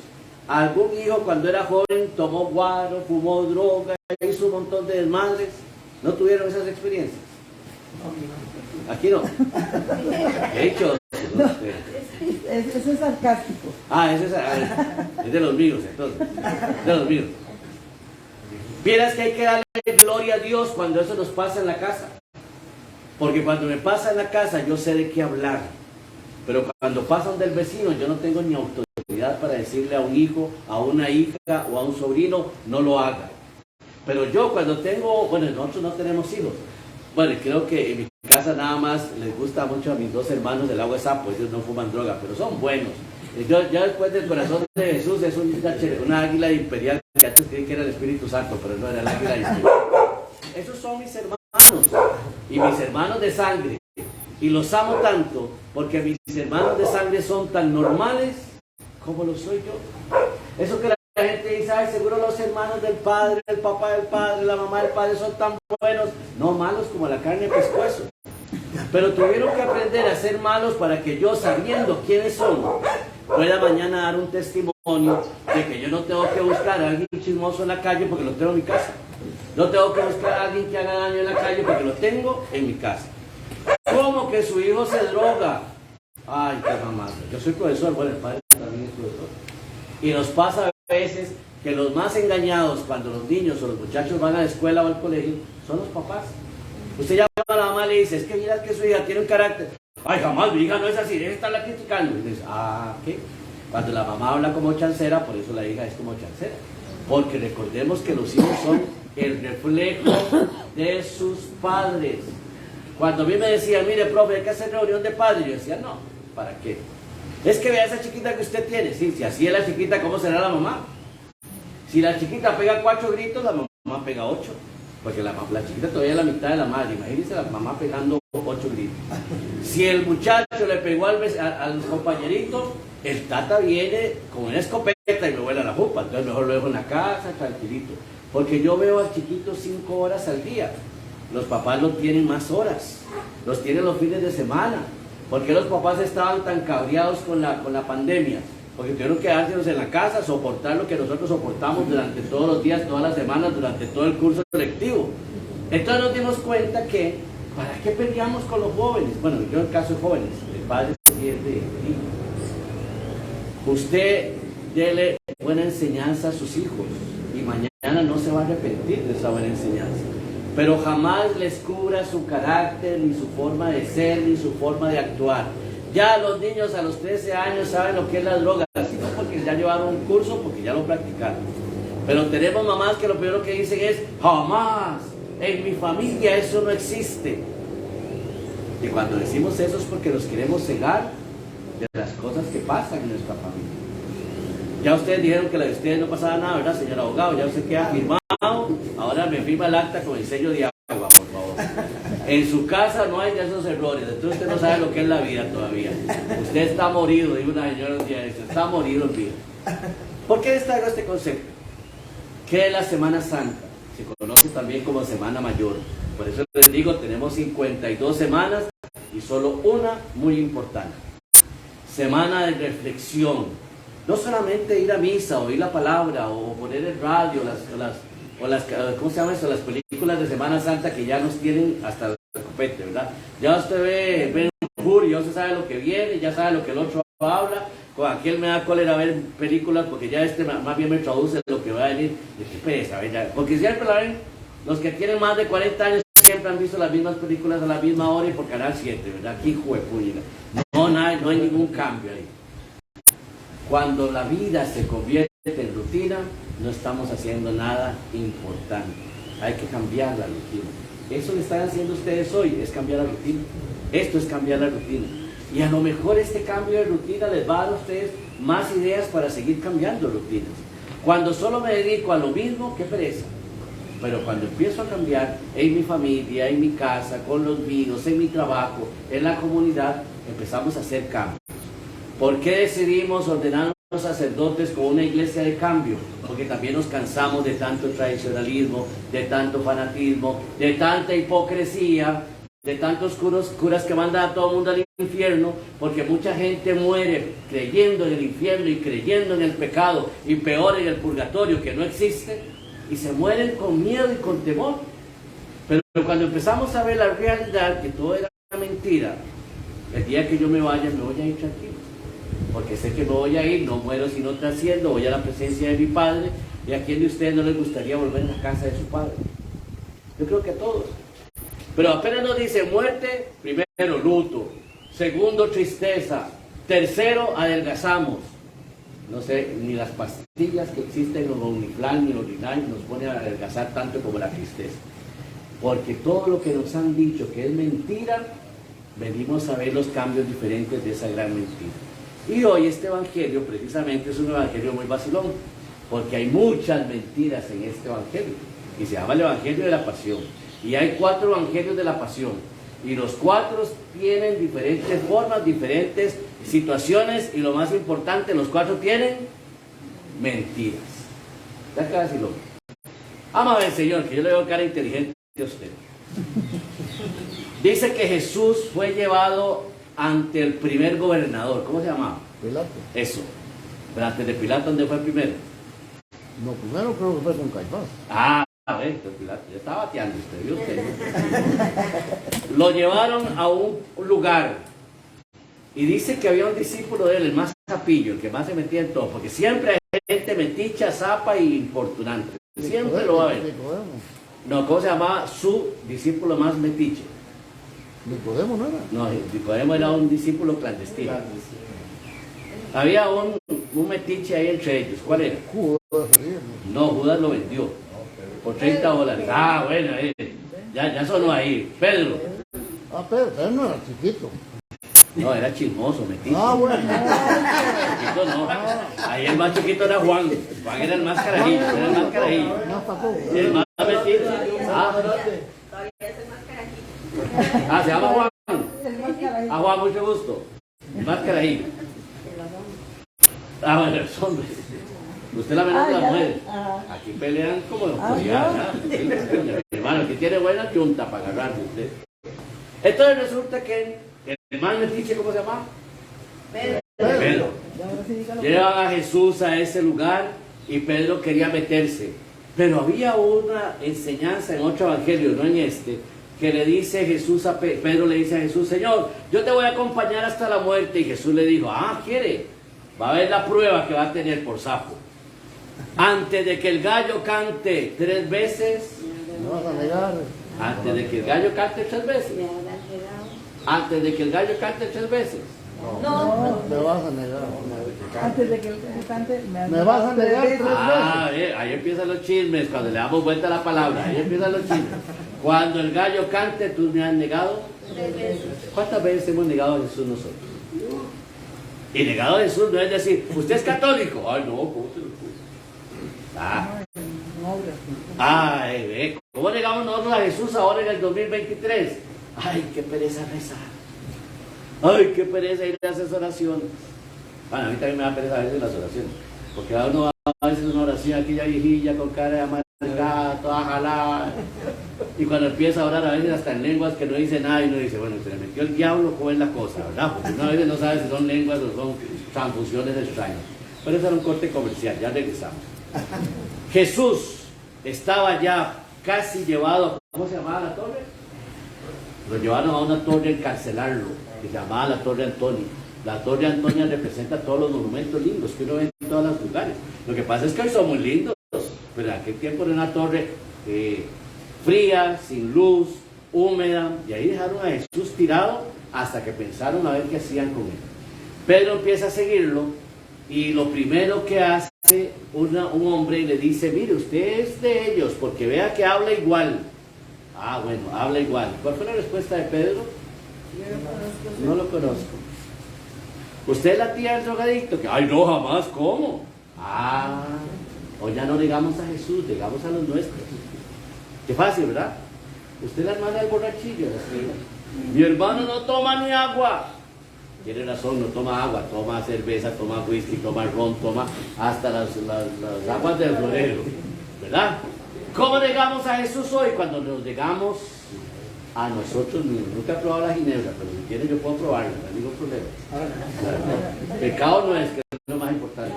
Algún hijo cuando era joven tomó guaro, fumó droga, hizo un montón de desmadres. ¿No tuvieron esas experiencias? Aquí no. He dicho. No, eso es sarcástico. Es de los míos, entonces. De los míos. Vieras que hay que darle gloria a Dios cuando eso nos pasa en la casa. Porque cuando me pasa en la casa yo sé de qué hablar. Pero cuando pasa del vecino yo no tengo ni autoridad para decirle a un hijo, a una hija o a un sobrino, no lo haga. Pero yo cuando tengo, bueno, nosotros no tenemos hijos. Bueno, creo que en mi casa nada más les gusta mucho a mis dos hermanos del agua de sapo, ellos no fuman droga, pero son buenos. Yo ya después del corazón de Jesús es una águila imperial, que antes creí que era el Espíritu Santo, pero no era el águila imperial. Esos son mis hermanos, y mis hermanos de sangre. Y los amo tanto, porque mis hermanos de sangre son tan normales como lo soy yo. Eso que la gente dice, ay, seguro los hermanos del padre, el papá del padre, la mamá del padre son tan buenos. No, malos como la carne de pescuezo. Pero tuvieron que aprender a ser malos para que yo, sabiendo quiénes son, pueda mañana dar un testimonio de que yo no tengo que buscar a alguien chismoso en la calle porque lo tengo en mi casa. No tengo que buscar a alguien que haga daño en la calle porque lo tengo en mi casa. ¿Cómo que su hijo se droga? Ay, qué mamada. Yo soy profesor, bueno, el padre también es profesor. Y nos pasa a veces que los más engañados cuando los niños o los muchachos van a la escuela o al colegio son los papás. Usted llama a la mamá y le dice, es que mira que su hija tiene un carácter. Ay, jamás, mi hija no es así, debe estarla criticando. Y dice, ¿qué? Cuando la mamá habla como chancera, por eso la hija es como chancera. Porque recordemos que los hijos son el reflejo de sus padres. Cuando a mí me decían, mire, profe, hay que hacer reunión de padres, yo decía, no, ¿para qué? Es que vea esa chiquita que usted tiene. Sí, si así es la chiquita, ¿cómo será la mamá? Si la chiquita pega 4 gritos, la mamá pega 8. Porque la chiquita todavía es la mitad de la madre. Imagínense la mamá pegando 8 gritos. Si el muchacho le pegó al compañerito, el tata viene con una escopeta y me vuela la jupa. Entonces mejor lo dejo en la casa, tranquilito. Porque yo veo al chiquito 5 horas al día. Los papás lo tienen más horas. Los tienen los fines de semana. ¿Por qué los papás estaban tan cabreados con la pandemia? Porque tuvieron que quedársenos en la casa, soportar lo que nosotros soportamos durante todos los días, todas las semanas, durante todo el curso lectivo. Entonces nos dimos cuenta que, ¿para qué peleamos con los jóvenes? Bueno, yo en el caso de jóvenes, el padre sí es de hijos. Usted dele buena enseñanza a sus hijos y mañana no se va a arrepentir de esa buena enseñanza. Pero jamás les cubra su carácter, ni su forma de ser, ni su forma de actuar. Ya los niños a los 13 años saben lo que es la droga, sino porque ya llevaron un curso, porque ya lo practicaron. Pero tenemos mamás que lo primero que dicen es, jamás, en mi familia eso no existe. Y cuando decimos eso es porque nos queremos cegar de las cosas que pasan en nuestra familia. Ya ustedes dijeron que la de ustedes no pasaba nada, ¿verdad, señor abogado? Ya usted queda firmado, ahora me firma el acta con el sello de agua, por favor. En su casa no hay de esos errores, entonces usted no sabe lo que es la vida todavía. Usted está morido, dijo una señora un día, está morido en vida. ¿Por qué les traigo este concepto? ¿Qué es la Semana Santa? Se conoce también como Semana Mayor. Por eso les digo, tenemos 52 semanas y solo una muy importante. Semana de reflexión. No solamente ir a misa, oír la palabra, o poner el radio, ¿cómo se llama eso? Las películas de Semana Santa que ya nos tienen hasta el copete, ¿verdad? Ya usted ve un jury, ya usted sabe lo que viene, ya sabe lo que el otro habla. Con aquel me da cólera ver películas porque ya más bien me traduce lo que va a venir. ¿De qué pereza? Porque siempre la ven, los que tienen más de 40 años siempre han visto las mismas películas a la misma hora y por Canal 7, ¿verdad? Aquí juepuña. No hay ningún cambio ahí. Cuando la vida se convierte en rutina, no estamos haciendo nada importante. Hay que cambiar la rutina. Eso le están haciendo ustedes hoy, es cambiar la rutina. Esto es cambiar la rutina. Y a lo mejor este cambio de rutina les va a dar a ustedes más ideas para seguir cambiando rutinas. Cuando solo me dedico a lo mismo, qué pereza. Pero cuando empiezo a cambiar en mi familia, en mi casa, con los míos, en mi trabajo, en la comunidad, empezamos a hacer cambios. ¿Por qué decidimos ordenarnos sacerdotes con una iglesia de cambio? Porque también nos cansamos de tanto tradicionalismo, de tanto fanatismo, de tanta hipocresía, de tantos curas que mandan a todo el mundo al infierno, porque mucha gente muere creyendo en el infierno y creyendo en el pecado, y peor en el purgatorio que no existe, y se mueren con miedo y con temor. Pero cuando empezamos a ver la realidad, que todo era mentira, el día que yo me vaya, me voy a ir tranquilo, porque sé que me voy a ir, no muero sino trasciendo, voy a la presencia de mi Padre. ¿Y a quién de ustedes no les gustaría volver a la casa de su Padre? Yo creo que a todos. Pero apenas nos dice muerte, primero luto, segundo tristeza, tercero adelgazamos. No sé, ni las pastillas que existen, los Omniplan ni los Rinal, nos ponen a adelgazar tanto como la tristeza. Porque todo lo que nos han dicho que es mentira, venimos a ver los cambios diferentes de esa gran mentira. Y hoy este evangelio precisamente es un evangelio muy vacilón, porque hay muchas mentiras en este evangelio, y se llama el evangelio de la pasión. Y hay 4 evangelios de la pasión, y los 4 tienen diferentes formas, diferentes situaciones, y lo más importante, los 4 tienen mentiras. Ya casi lo. Ama al Señor, que yo le veo cara inteligente a usted. Dice que Jesús fue llevado ante el primer gobernador. ¿Cómo se llamaba? Pilato. Eso. Pero antes de Pilato, ¿dónde fue primero? No, primero creo que fue con Caifás. Ah, a ver, Pilato, ya estaba bateando usted, ¿vio usted? Lo llevaron a un lugar y dice que había un discípulo de él, el más capillo, el que más se metía en todo, porque siempre hay gente meticha, zapa y importunante. Siempre lo va a ver. No, ¿cómo se llamaba su discípulo más metiche? Nicodemo no era. No, Nicodemo era un discípulo clandestino. Había un metiche ahí entre ellos. ¿Cuál era? Judas. No, Judas lo vendió por $30. Ah, bueno, ya sonó ahí. Pedro. Ah, pero no era chiquito. No, era chismoso, metiche. Ah, bueno. Chiquito no. Ahí el más chiquito era Juan. Juan era el más carajillo, era el más carajillo. Más pasó. El más metiche. Ah, se llama Juan. Ah, Juan, mucho gusto. El más carajillo. Ah, bueno, es hombre. Usted la menor de las mujeres. Aquí pelean como los coreanos. Hermano, que tiene buena yunta para agarrarse usted. Entonces resulta que el más metiche, ¿cómo se llama? Pedro. Llevan a Jesús a ese lugar y Pedro quería meterse. Pero había una enseñanza en otro evangelio, no en este, que le dice Jesús a Pedro le dice a Jesús: Señor, yo te voy a acompañar hasta la muerte. Y Jesús le dijo: ah, ¿quiere? Va a ver la prueba que va a tener por sapo. Antes de que el gallo cante 3 veces. Me vas a negar. Antes de que el gallo cante 3 veces. Antes de que el gallo cante 3 veces. No. Me vas a negar. Antes de que el cante, Me vas a negar 3 veces. Ah, ahí empiezan los chismes, cuando le damos vuelta a la palabra, ahí empiezan los chismes. Cuando el gallo cante, ¿tú me has negado? 3 veces. ¿Cuántas veces hemos negado a Jesús nosotros? Y negado a Jesús no es decir, ¿usted es católico? Ay, no, ¿cómo se lo puso? ¿Cómo negamos nosotros a Jesús ahora en el 2023? Ay, qué pereza rezar. Ay, qué pereza ir a hacer oraciones. Bueno, a mí también me da pereza a veces las oraciones, porque uno va a veces una oración, aquella viejilla con cara de amargada, toda jalada. Y cuando empieza a orar, a veces hasta en lenguas que no dice nada y uno dice, bueno, se le metió el diablo, ¿cómo es la cosa, verdad? Porque uno a veces no sabe si son lenguas o son transfusiones extrañas. Pero eso era un corte comercial, ya regresamos. Jesús estaba ya casi llevado, ¿cómo se llamaba la torre? Lo llevaron a una torre a encarcelarlo, que se llamaba la Torre Antonia. La Torre Antonia representa todos los monumentos lindos que uno ve en todos los lugares. Lo que pasa es que hoy son muy lindos, pero en aquel tiempo era una torre fría, sin luz, húmeda, y ahí dejaron a Jesús tirado hasta que pensaron a ver qué hacían con él. Pedro empieza a seguirlo y lo primero que hace un hombre le dice, mire, usted es de ellos porque vea que habla igual. Ah, bueno, habla igual. ¿Cuál fue la respuesta de Pedro? No lo conozco. ¿Usted es la tía del drogadicto? Que, ay, no, jamás, ¿cómo? Ah, o ya no digamos a Jesús, digamos a los nuestros. Qué fácil, ¿verdad? Usted es la hermana del borrachillo. Mi hermano no toma ni agua. Tiene razón, no toma agua, toma cerveza, toma whisky, toma ron, toma hasta las aguas del florero, ¿verdad? ¿Cómo negamos a Jesús hoy? Cuando nos negamos a nosotros mismos. Nunca he probado la ginebra, pero si quieren yo puedo probarla, no hay ningún problema. Pecado no es, que es lo más importante.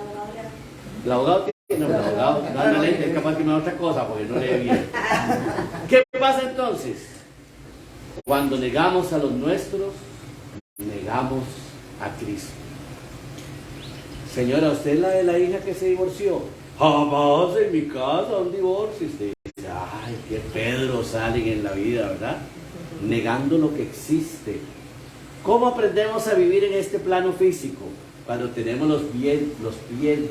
El abogado tiene, no, el abogado no anda lente, es capaz que no es otra cosa porque no lee bien. ¿Qué pasa entonces? Cuando negamos a los nuestros, negamos a Cristo. Señora, ¿usted es la de la hija que se divorció? Jamás en mi casa un divorcio. Usted dice, ay, qué Pedro salen en la vida, ¿verdad? Negando lo que existe. ¿Cómo aprendemos a vivir en este plano físico? Cuando tenemos los pies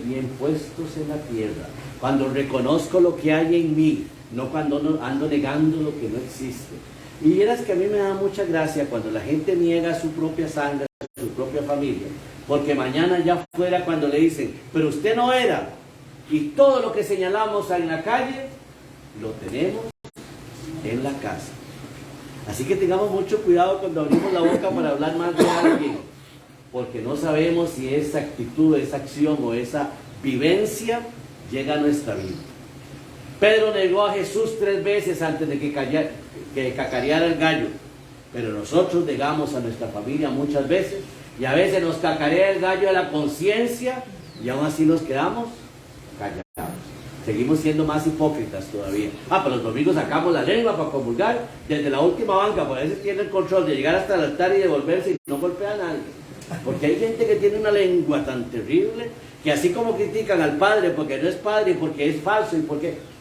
bien puestos en la tierra. Cuando reconozco lo que hay en mí, no cuando ando negando lo que no existe. Y vieras que a mí me da mucha gracia cuando la gente niega su propia sangre, su propia familia. Porque mañana ya fuera cuando le dicen, pero usted no era. Y todo lo que señalamos en la calle, lo tenemos en la casa. Así que tengamos mucho cuidado cuando abrimos la boca para hablar mal de alguien, porque no sabemos si esa actitud, esa acción o esa vivencia llega a nuestra vida. Pedro negó a Jesús 3 veces antes de que cacareara el gallo, pero nosotros negamos a nuestra familia muchas veces, y a veces nos cacarea el gallo de la conciencia, y aún así nos quedamos callados. Seguimos siendo más hipócritas todavía. Pero los domingos sacamos la lengua para comulgar desde la última banca, por a veces tiene el control de llegar hasta el altar y devolverse y no golpea a nadie. Porque hay gente que tiene una lengua tan terrible que así como critican al padre porque no es padre y porque es falso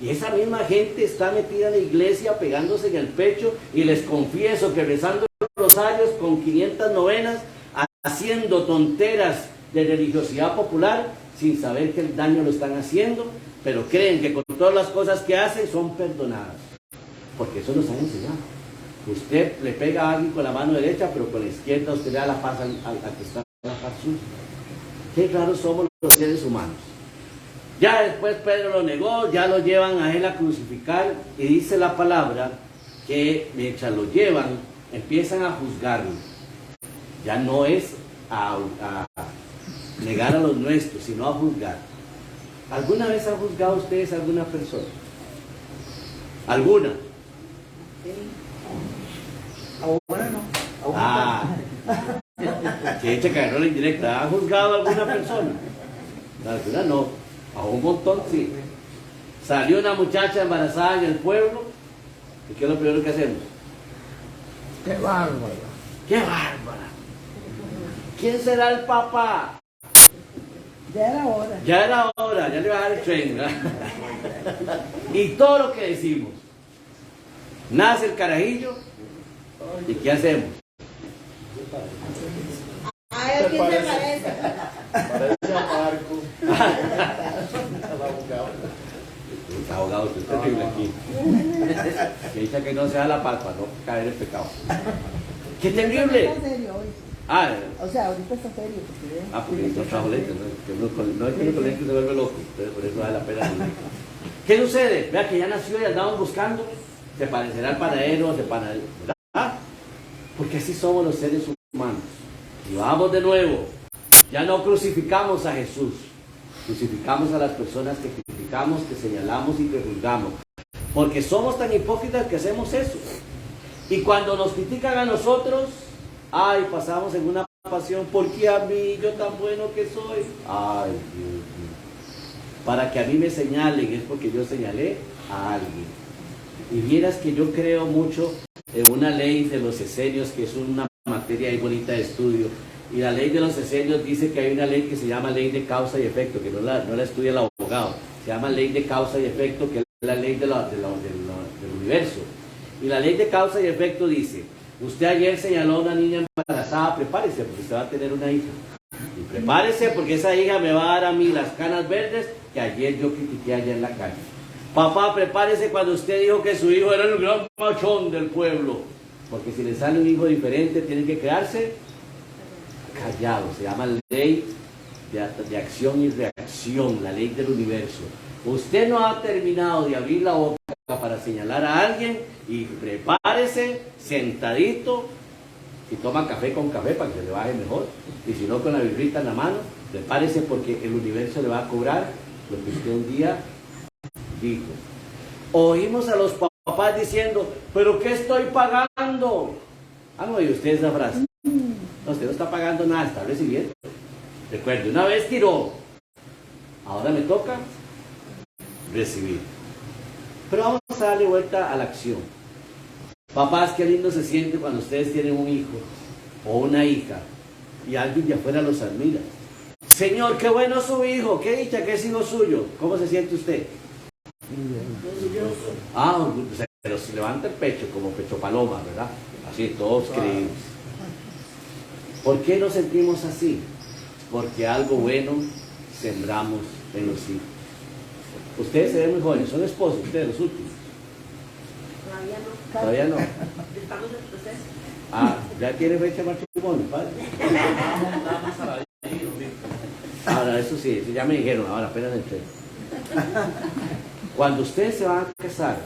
y esa misma gente está metida en la iglesia pegándose en el pecho, y les confieso que rezando los rosarios con 500 novenas, haciendo tonteras de religiosidad popular sin saber que el daño lo están haciendo, pero creen que con todas las cosas que hacen son perdonadas, porque eso nos han enseñado. Usted le pega a alguien con la mano derecha, pero con la izquierda usted le da la paz al que está en la paz suya. Qué raros somos los seres humanos. Ya después Pedro lo negó, ya lo llevan a él a crucificar, y dice la palabra que mientras lo llevan empiezan a juzgarlo. Ya no es a negar a los nuestros, sino a juzgar. ¿Alguna vez han juzgado ustedes a alguna persona? ¿Alguna? Sí. Ahora no. Que echa caeró la indirecta. ¿Han juzgado a alguna persona? Alguna no. A un montón sí. Salió una muchacha embarazada en el pueblo, ¿y qué es lo primero que hacemos? ¡Qué bárbara! ¡Qué bárbara! ¿Quién será el papá? Ya era hora. Ya era hora, ya le va a dar el tren, ¿verdad? Y todo lo que decimos. Nace el carajillo, ¿y qué hacemos? A ver quién se parece. Parece a Marco. Los abogados, usted es terrible aquí. Que dice que no sea la palpa, no caer en pecado. ¡Qué terrible! Está serio hoy. O sea, ahorita está serio. Porque no trajo lentes, ¿no? Que no es que uno con lentes se vuelve loco, entonces por eso vale la pena. ¿Qué sucede? Vea que ya nació y andamos buscando, se parecerá al panadero, ¿verdad? Porque así somos los seres humanos. Y vamos de nuevo, ya no crucificamos a Jesús, Crucificamos a las personas que criticamos, que señalamos y que juzgamos. Porque somos tan hipócritas que hacemos eso. Y cuando nos critican a nosotros, ay, pasamos en una pasión, porque a mí, yo tan bueno que soy. Ay, Dios mío. Para que a mí me señalen es porque yo señalé a alguien. Y vieras que yo creo mucho en una ley de los esenios, que es una materia ahí bonita de estudio. Y la ley de los esenios dice que hay una ley que se llama ley de causa y efecto, que no la estudia el abogado. Se llama ley de causa y efecto, que es la ley del universo. Y la ley de causa y efecto dice: usted ayer señaló a una niña embarazada, prepárese porque usted va a tener una hija. Y prepárese porque esa hija me va a dar a mí las canas verdes que ayer yo critiqué allá en la calle. Papá, prepárese cuando usted dijo que su hijo era el gran machón del pueblo. Porque si le sale un hijo diferente, tienen que quedarse callados. Se llama ley de acción y reacción, la ley del universo. Usted no ha terminado de abrir la boca para señalar a alguien y prepárese sentadito. Si toma café con café para que se le baje mejor, y si no con la birrita en la mano, prepárese porque el universo le va a cobrar lo que usted un día dijo. Oímos a los papás diciendo: ¿pero qué estoy pagando? ¿Han oído ustedes esa frase? No, usted no está pagando nada, está recibiendo. Recuerde, una vez tiró, ahora me toca recibir. Pero vamos a darle vuelta a la acción. Papás, qué lindo se siente cuando ustedes tienen un hijo o una hija y alguien de afuera los admira. Señor, qué bueno su hijo, qué dicha que es hijo suyo. ¿Cómo se siente usted? Ah, pero se levanta el pecho como pecho paloma, ¿verdad? Así todos creímos. ¿Por qué nos sentimos así? Porque algo bueno sembramos en los hijos. Ustedes se ven muy jóvenes, son esposos, ustedes los últimos. Todavía no. Estamos en proceso. Ah, ya tiene fecha de matrimonio, padre. Ahora, eso sí, ya me dijeron, ahora apenas entré. Cuando ustedes se van a casar,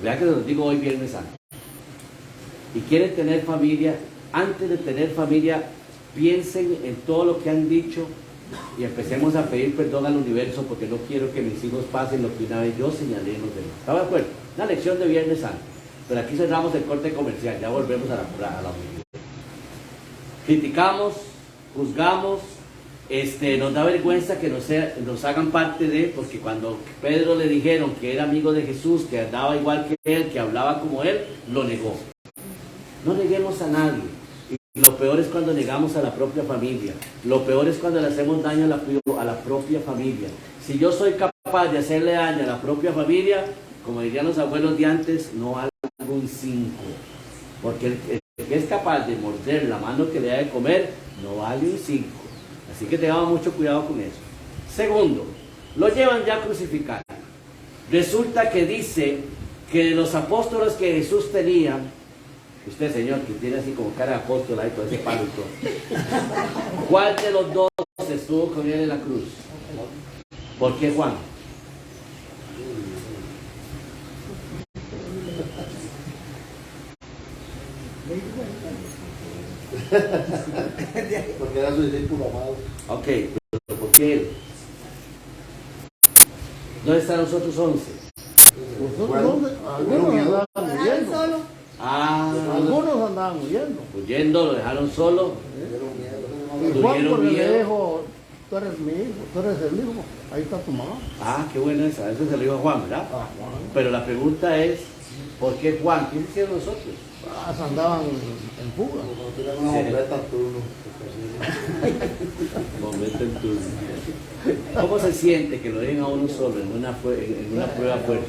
vean que se los digo hoy Viernes Santo, y quieren tener familia, antes de tener familia, piensen en todo lo que han dicho y empecemos a pedir perdón al universo, porque no quiero que mis hijos pasen lo que una vez yo señalé en los demás. ¿Está de acuerdo? Una lección de Viernes Santo. Pero aquí cerramos el corte comercial, ya volvemos a la unidad. Criticamos, juzgamos, nos da vergüenza que nos hagan parte de, porque cuando Pedro le dijeron que era amigo de Jesús, que andaba igual que él, que hablaba como él, lo negó. No neguemos a nadie. Y lo peor es cuando negamos a la propia familia. Lo peor es cuando le hacemos daño a la propia familia. Si yo soy capaz de hacerle daño a la propia familia, como dirían los abuelos de antes, no valgo un 5. Porque el que es capaz de morder la mano que le da de comer, no vale un 5. Así que tengamos mucho cuidado con eso. Segundo, lo llevan ya a crucificar. Resulta que dice que de los apóstoles que Jesús tenía, usted, señor, que tiene así como cara de apóstol ahí con ese palo y todo, ¿cuál de los dos estuvo con él en la cruz? ¿Por qué Juan? Porque era su discípulo amado. Ok, pero ¿por qué él? ¿Dónde están los otros 11? Algunos andaban huyendo. Solo. Ah, Algunos andaban huyendo. huyendo, lo dejaron solo. Y Juan Tuvieron porque le miedo. dijo: tú eres mi hijo, tú eres el hijo, ahí está tu mamá. Ah, qué bueno esa, eso se lo dijo a Juan, ¿verdad? Ah, Juan. Pero la pregunta es, ¿por qué Juan? ¿Qué hicieron nosotros? Andaban en fuga. Como tienen una completa turno. Momento en turno. ¿Cómo se siente que lo dejen a uno solo en una prueba fuerte?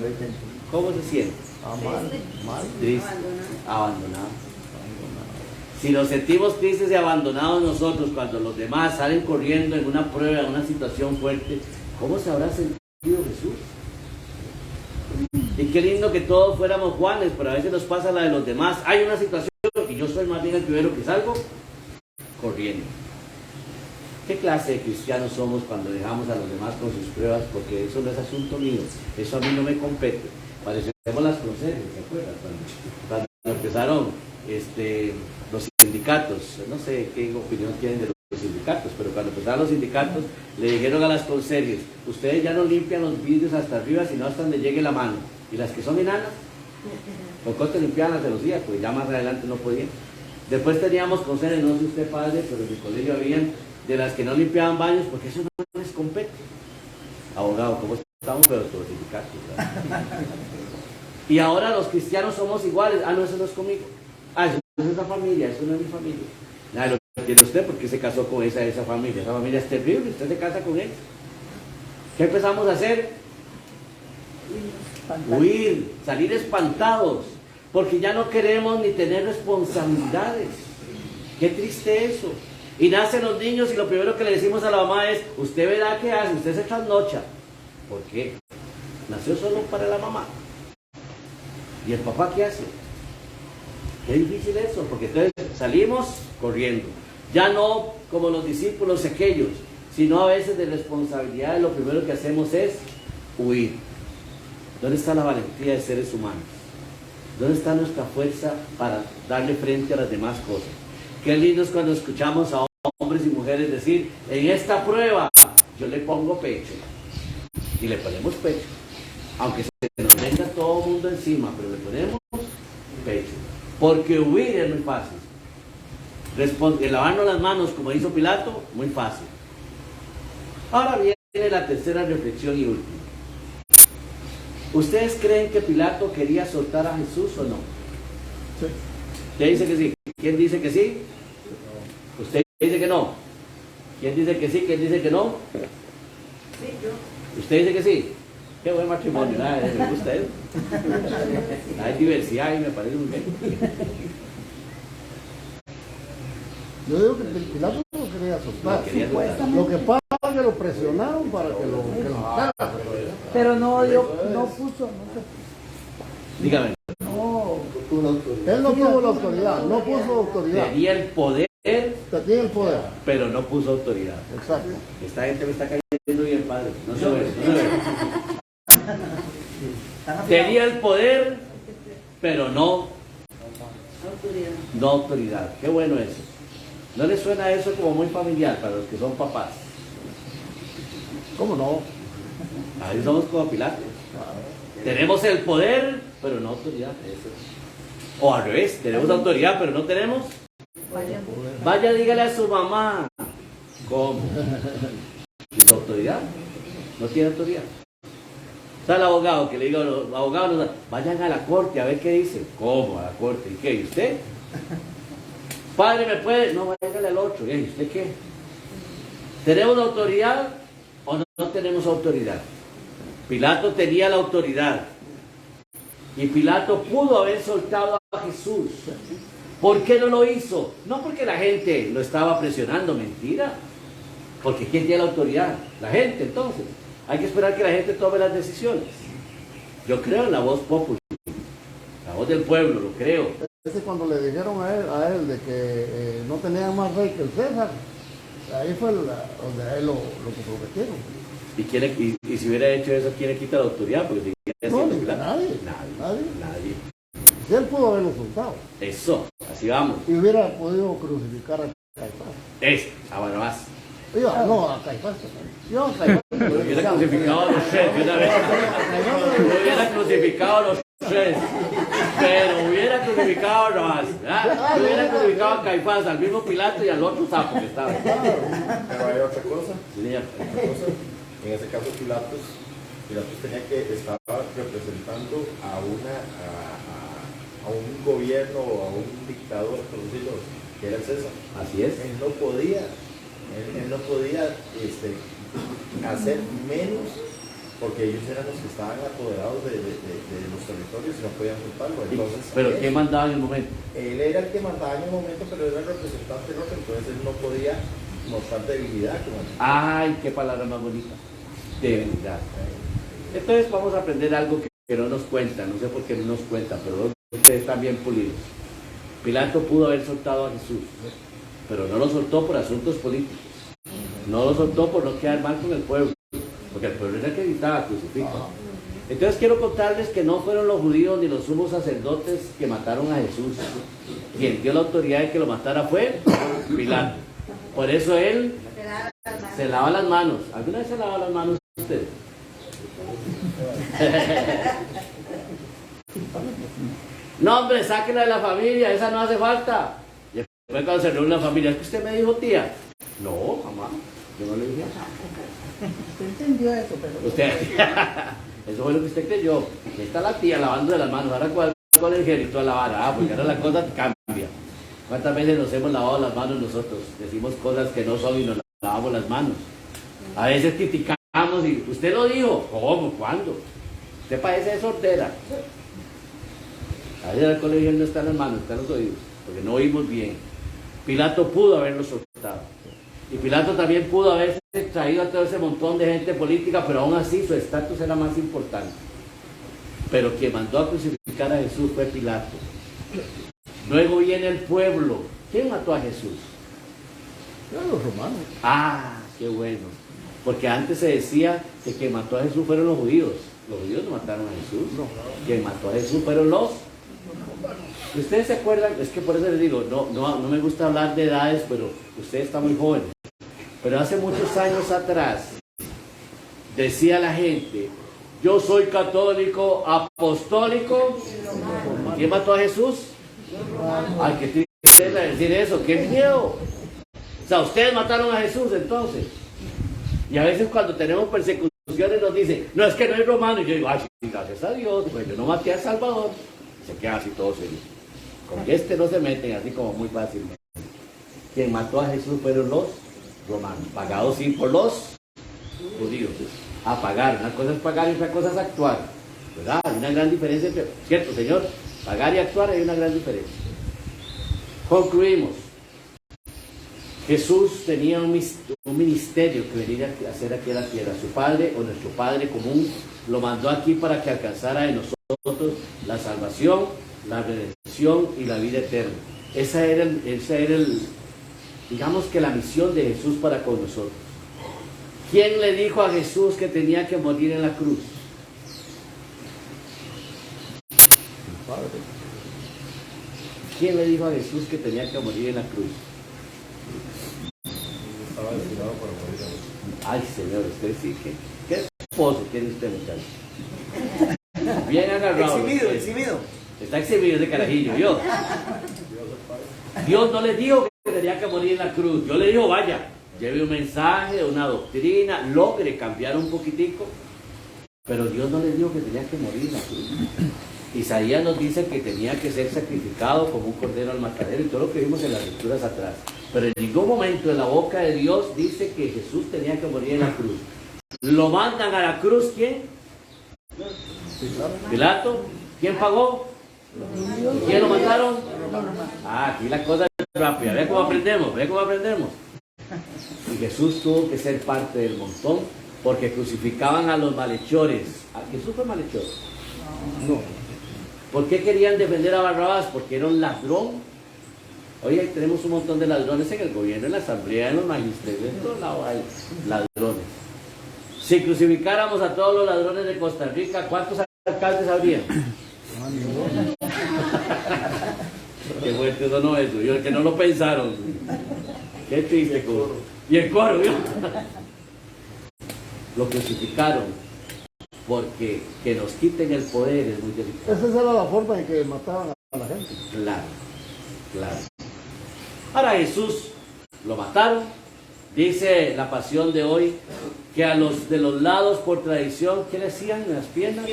¿Cómo se siente? Mal. Triste, abandonado. Si nos sentimos tristes y abandonados nosotros cuando los demás salen corriendo en una prueba, en una situación fuerte, ¿cómo se habrá sentido Jesús? Y qué lindo que todos fuéramos Juanes, pero a veces nos pasa la de los demás. Hay una situación y yo soy más bien el primero que salgo corriendo. ¿Qué clase de cristianos somos cuando dejamos a los demás con sus pruebas? Porque eso no es asunto mío, eso a mí no me compete. Parecemos las conserjes, ¿se acuerdan? Cuando empezaron los sindicatos, no sé qué opinión tienen de sindicatos, pero cuando empezaron los sindicatos le dijeron a las conserjes, ustedes ya no limpian los vidrios hasta arriba, sino hasta donde llegue la mano. Y las que son enanas, ¿por cuánto limpiaban las de los días? Pues ya más adelante no podían. Después teníamos conserjes, no sé usted padre, pero en mi colegio habían de las que no limpiaban baños, porque eso no les compete. Abogado, ¿cómo estamos? Pero todos los sindicatos, ¿verdad? Y ahora los cristianos somos iguales. Ah, no, eso no es conmigo. Ah, eso no es esa familia, eso no es mi familia. Nada, lo entiende usted porque se casó con esa familia. Esa familia es terrible, usted se casa con él. ¿Qué empezamos a hacer? Huir, salir espantados, porque ya no queremos ni tener responsabilidades. Qué triste eso. Y nacen los niños y lo primero que le decimos a la mamá es, usted verá qué hace, usted se trasnocha. ¿Por qué? Nació solo para la mamá. ¿Y el papá qué hace? Qué difícil eso, porque entonces salimos corriendo. Ya no como los discípulos aquellos, sino a veces de responsabilidad, lo primero que hacemos es huir. ¿Dónde está la valentía de seres humanos? ¿Dónde está nuestra fuerza para darle frente a las demás cosas? Qué lindo es cuando escuchamos a hombres y mujeres decir, en esta prueba yo le pongo pecho. Y le ponemos pecho. Aunque se nos venga todo el mundo encima, pero le ponemos pecho. Porque huir es muy fácil. Lavarnos las manos, como hizo Pilato, muy fácil. Ahora viene la tercera reflexión y última. ¿Ustedes creen que Pilato quería soltar a Jesús o no? Sí. ¿Quién dice que sí? ¿Quién dice que sí? ¿Usted dice que no? ¿Quién dice que sí? ¿Quién dice que no? Sí, yo. ¿Usted dice que sí? Qué buen matrimonio, nada, me gusta eso. Hay diversidad y me parece muy bien. Yo digo que Pilato no quería soltar. No quería soltar. Lo que pasa es que lo presionaron para que lo mataran. Pero no puso, Dígame. Él no tuvo la autoridad, no puso autoridad. Tenía el poder, Tenía el poder. pero no puso autoridad. Exacto. Esta gente me está cayendo bien, padre. No se ve, no se ve. Tenía el poder, pero no autoridad. Qué bueno eso. ¿No les suena eso como muy familiar para los que son papás? ¿Cómo no? Ahí somos como Pilato. Tenemos el poder, pero no autoridad. O al revés, tenemos autoridad, pero no tenemos. Vaya, dígale a su mamá. ¿Cómo? ¿Sin autoridad? No tiene autoridad. Está el abogado que le diga a los abogados, vayan a la corte a ver qué dice. ¿Cómo a la corte? ¿Y qué? ¿Y usted? Padre, ¿me puede? No, váyale al otro. ¿Y usted qué? ¿Tenemos autoridad o no tenemos autoridad? Pilato tenía la autoridad. Y Pilato pudo haber soltado a Jesús. ¿Por qué no lo hizo? No porque la gente lo estaba presionando, mentira. Porque ¿quién tiene la autoridad? La gente, entonces. Hay que esperar que la gente tome las decisiones. Yo creo en la voz popular, la voz del pueblo, lo creo. Cuando le dijeron a él de que no tenía más rey que el César, ahí fue donde a él lo comprometieron. Y si hubiera hecho eso, ¿quién le quita la autoridad? Porque no, nadie. Si él pudo haberlo soltado. Eso, así vamos. Y hubiera podido crucificar a Caifás. Bueno, más. No, a Caifás. Yo a Caifás. Lo hubiera crucificado a los tres, de una vez. Lo hubiera crucificado a los tres. Pero hubiera crucificado a los más. Hubiera crucificado a Caifás, al mismo Pilato y al otro sapo que estaba. Pero hay otra cosa. Señor. En ese caso Pilatos tenía que estar representando a un gobierno o a un dictador, por decirlo, que era el César. Así es. Él no podía hacer menos, porque ellos eran los que estaban apoderados de los territorios y no podían soltarlo. Entonces, ¿Pero quién mandaba en el momento? Él era el que mandaba en el momento, pero era el representante del otro, entonces él no podía mostrar debilidad. ¡Ay, qué palabra más bonita! Debilidad. Entonces vamos a aprender algo que no nos cuentan, no sé por qué no nos cuentan, pero ustedes están bien pulidos. Pilato pudo haber soltado a Jesús, pero no lo soltó por asuntos políticos. No lo soltó por no quedar mal con el pueblo, porque el pueblo era el que gritaba, crucifica. Entonces quiero contarles que no fueron los judíos ni los sumos sacerdotes que mataron a Jesús. Quien dio la autoridad de que lo matara fue Pilato. Por eso él se lava las manos. ¿Alguna vez se lava las manos usted? No, hombre, sáquela de la familia, esa no hace falta. Y después cuando se reúne la familia, ¿es que usted me dijo tía? No, mamá, yo no le dije eso. Usted entendió eso, pero... Usted, eso fue lo que usted creyó. Ahí está la tía lavando de las manos, ahora con el gerito a lavar, porque ahora la cosa cambia. ¿Cuántas veces nos hemos lavado las manos nosotros? Decimos cosas que no son y nos lavamos las manos. A veces criticamos y usted lo dijo. ¿Cómo? ¿Cuándo? Usted parece sordera. A veces el alcohol no está en las manos, está en los oídos, porque no oímos bien. Pilato pudo haberlo soltado. Y Pilato también pudo haberse traído a todo ese montón de gente política, pero aún así su estatus era más importante. Pero quien mandó a crucificar a Jesús fue Pilato. Luego viene el pueblo. ¿Quién mató a Jesús? Los romanos. Ah, qué bueno. Porque antes se decía que quien mató a Jesús fueron los judíos. Los judíos no mataron a Jesús. No. Quien mató a Jesús fueron los... Ustedes se acuerdan, es que por eso les digo, no me gusta hablar de edades, pero ustedes están muy jóvenes. Pero hace muchos años atrás decía la gente, yo soy católico, apostólico. ¿Quién mató a Jesús? Ay, qué tristeza decir eso, qué miedo. O sea, ustedes mataron a Jesús entonces. Y a veces cuando tenemos persecuciones nos dicen, no, es que no es romano. Y yo digo, ay, gracias a Dios, pues yo no maté a Salvador. Se queda así todo serio. Con este no se meten así como muy fácilmente. Quien mató a Jesús fueron los romanos, pagados sí por los judíos. A pagar, una cosa es pagar y otra cosa es actuar. ¿Verdad? Hay una gran diferencia entre, ¿cierto, señor? Pagar y actuar hay una gran diferencia. Concluimos. Jesús tenía un ministerio que venía a hacer aquí a la tierra. Su Padre, o nuestro Padre común, lo mandó aquí para que alcanzara de nosotros la salvación, la redención y la vida eterna. Esa era el, digamos que la misión de Jesús para con nosotros. ¿Quién le dijo a Jesús que tenía que morir en la cruz? El Padre. ¿Quién le dijo a Jesús que tenía que morir en la cruz? Estaba destinado para morir. Ay, Señor, usted sí, ¿qué esposo tiene usted, muchacho? Bien agarrado. Exhibido. Está exhibido ese carajillo, ¿yo? Dios no le dijo que tenía que morir en la cruz. Dios le dijo, vaya, lleve un mensaje, una doctrina, logre cambiar un poquitico. Pero Dios no le dijo que tenía que morir en la cruz. Isaías nos dice que tenía que ser sacrificado como un cordero al matadero y todo lo que vimos en las lecturas atrás. Pero en ningún momento en la boca de Dios dice que Jesús tenía que morir en la cruz. ¿Lo mandan a la cruz quién? Pilato. ¿Quién pagó? ¿Quién lo mataron? Ah, aquí la cosa es rápida. ¿Ve cómo aprendemos? ¿Ve cómo aprendemos? Y Jesús tuvo que ser parte del montón porque crucificaban a los malhechores. ¿Jesús fue malhechor? No. ¿Por qué querían defender a Barrabás? Porque era un ladrón. Hoy tenemos un montón de ladrones en el gobierno, en la asamblea, en los magisterios, en todos lados hay ladrones. Si crucificáramos a todos los ladrones de Costa Rica, ¿cuántos alcaldes habría? Qué fuerte sonó eso, yo que no lo pensaron. Qué triste coro. Y el coro, ¿vio? Lo crucificaron porque que nos quiten el poder es muy delicado. Esa era la forma en que mataban a la gente. Claro, claro. Ahora Jesús lo mataron. Dice la pasión de hoy que a los de los lados por tradición, ¿qué le hacían en las piernas?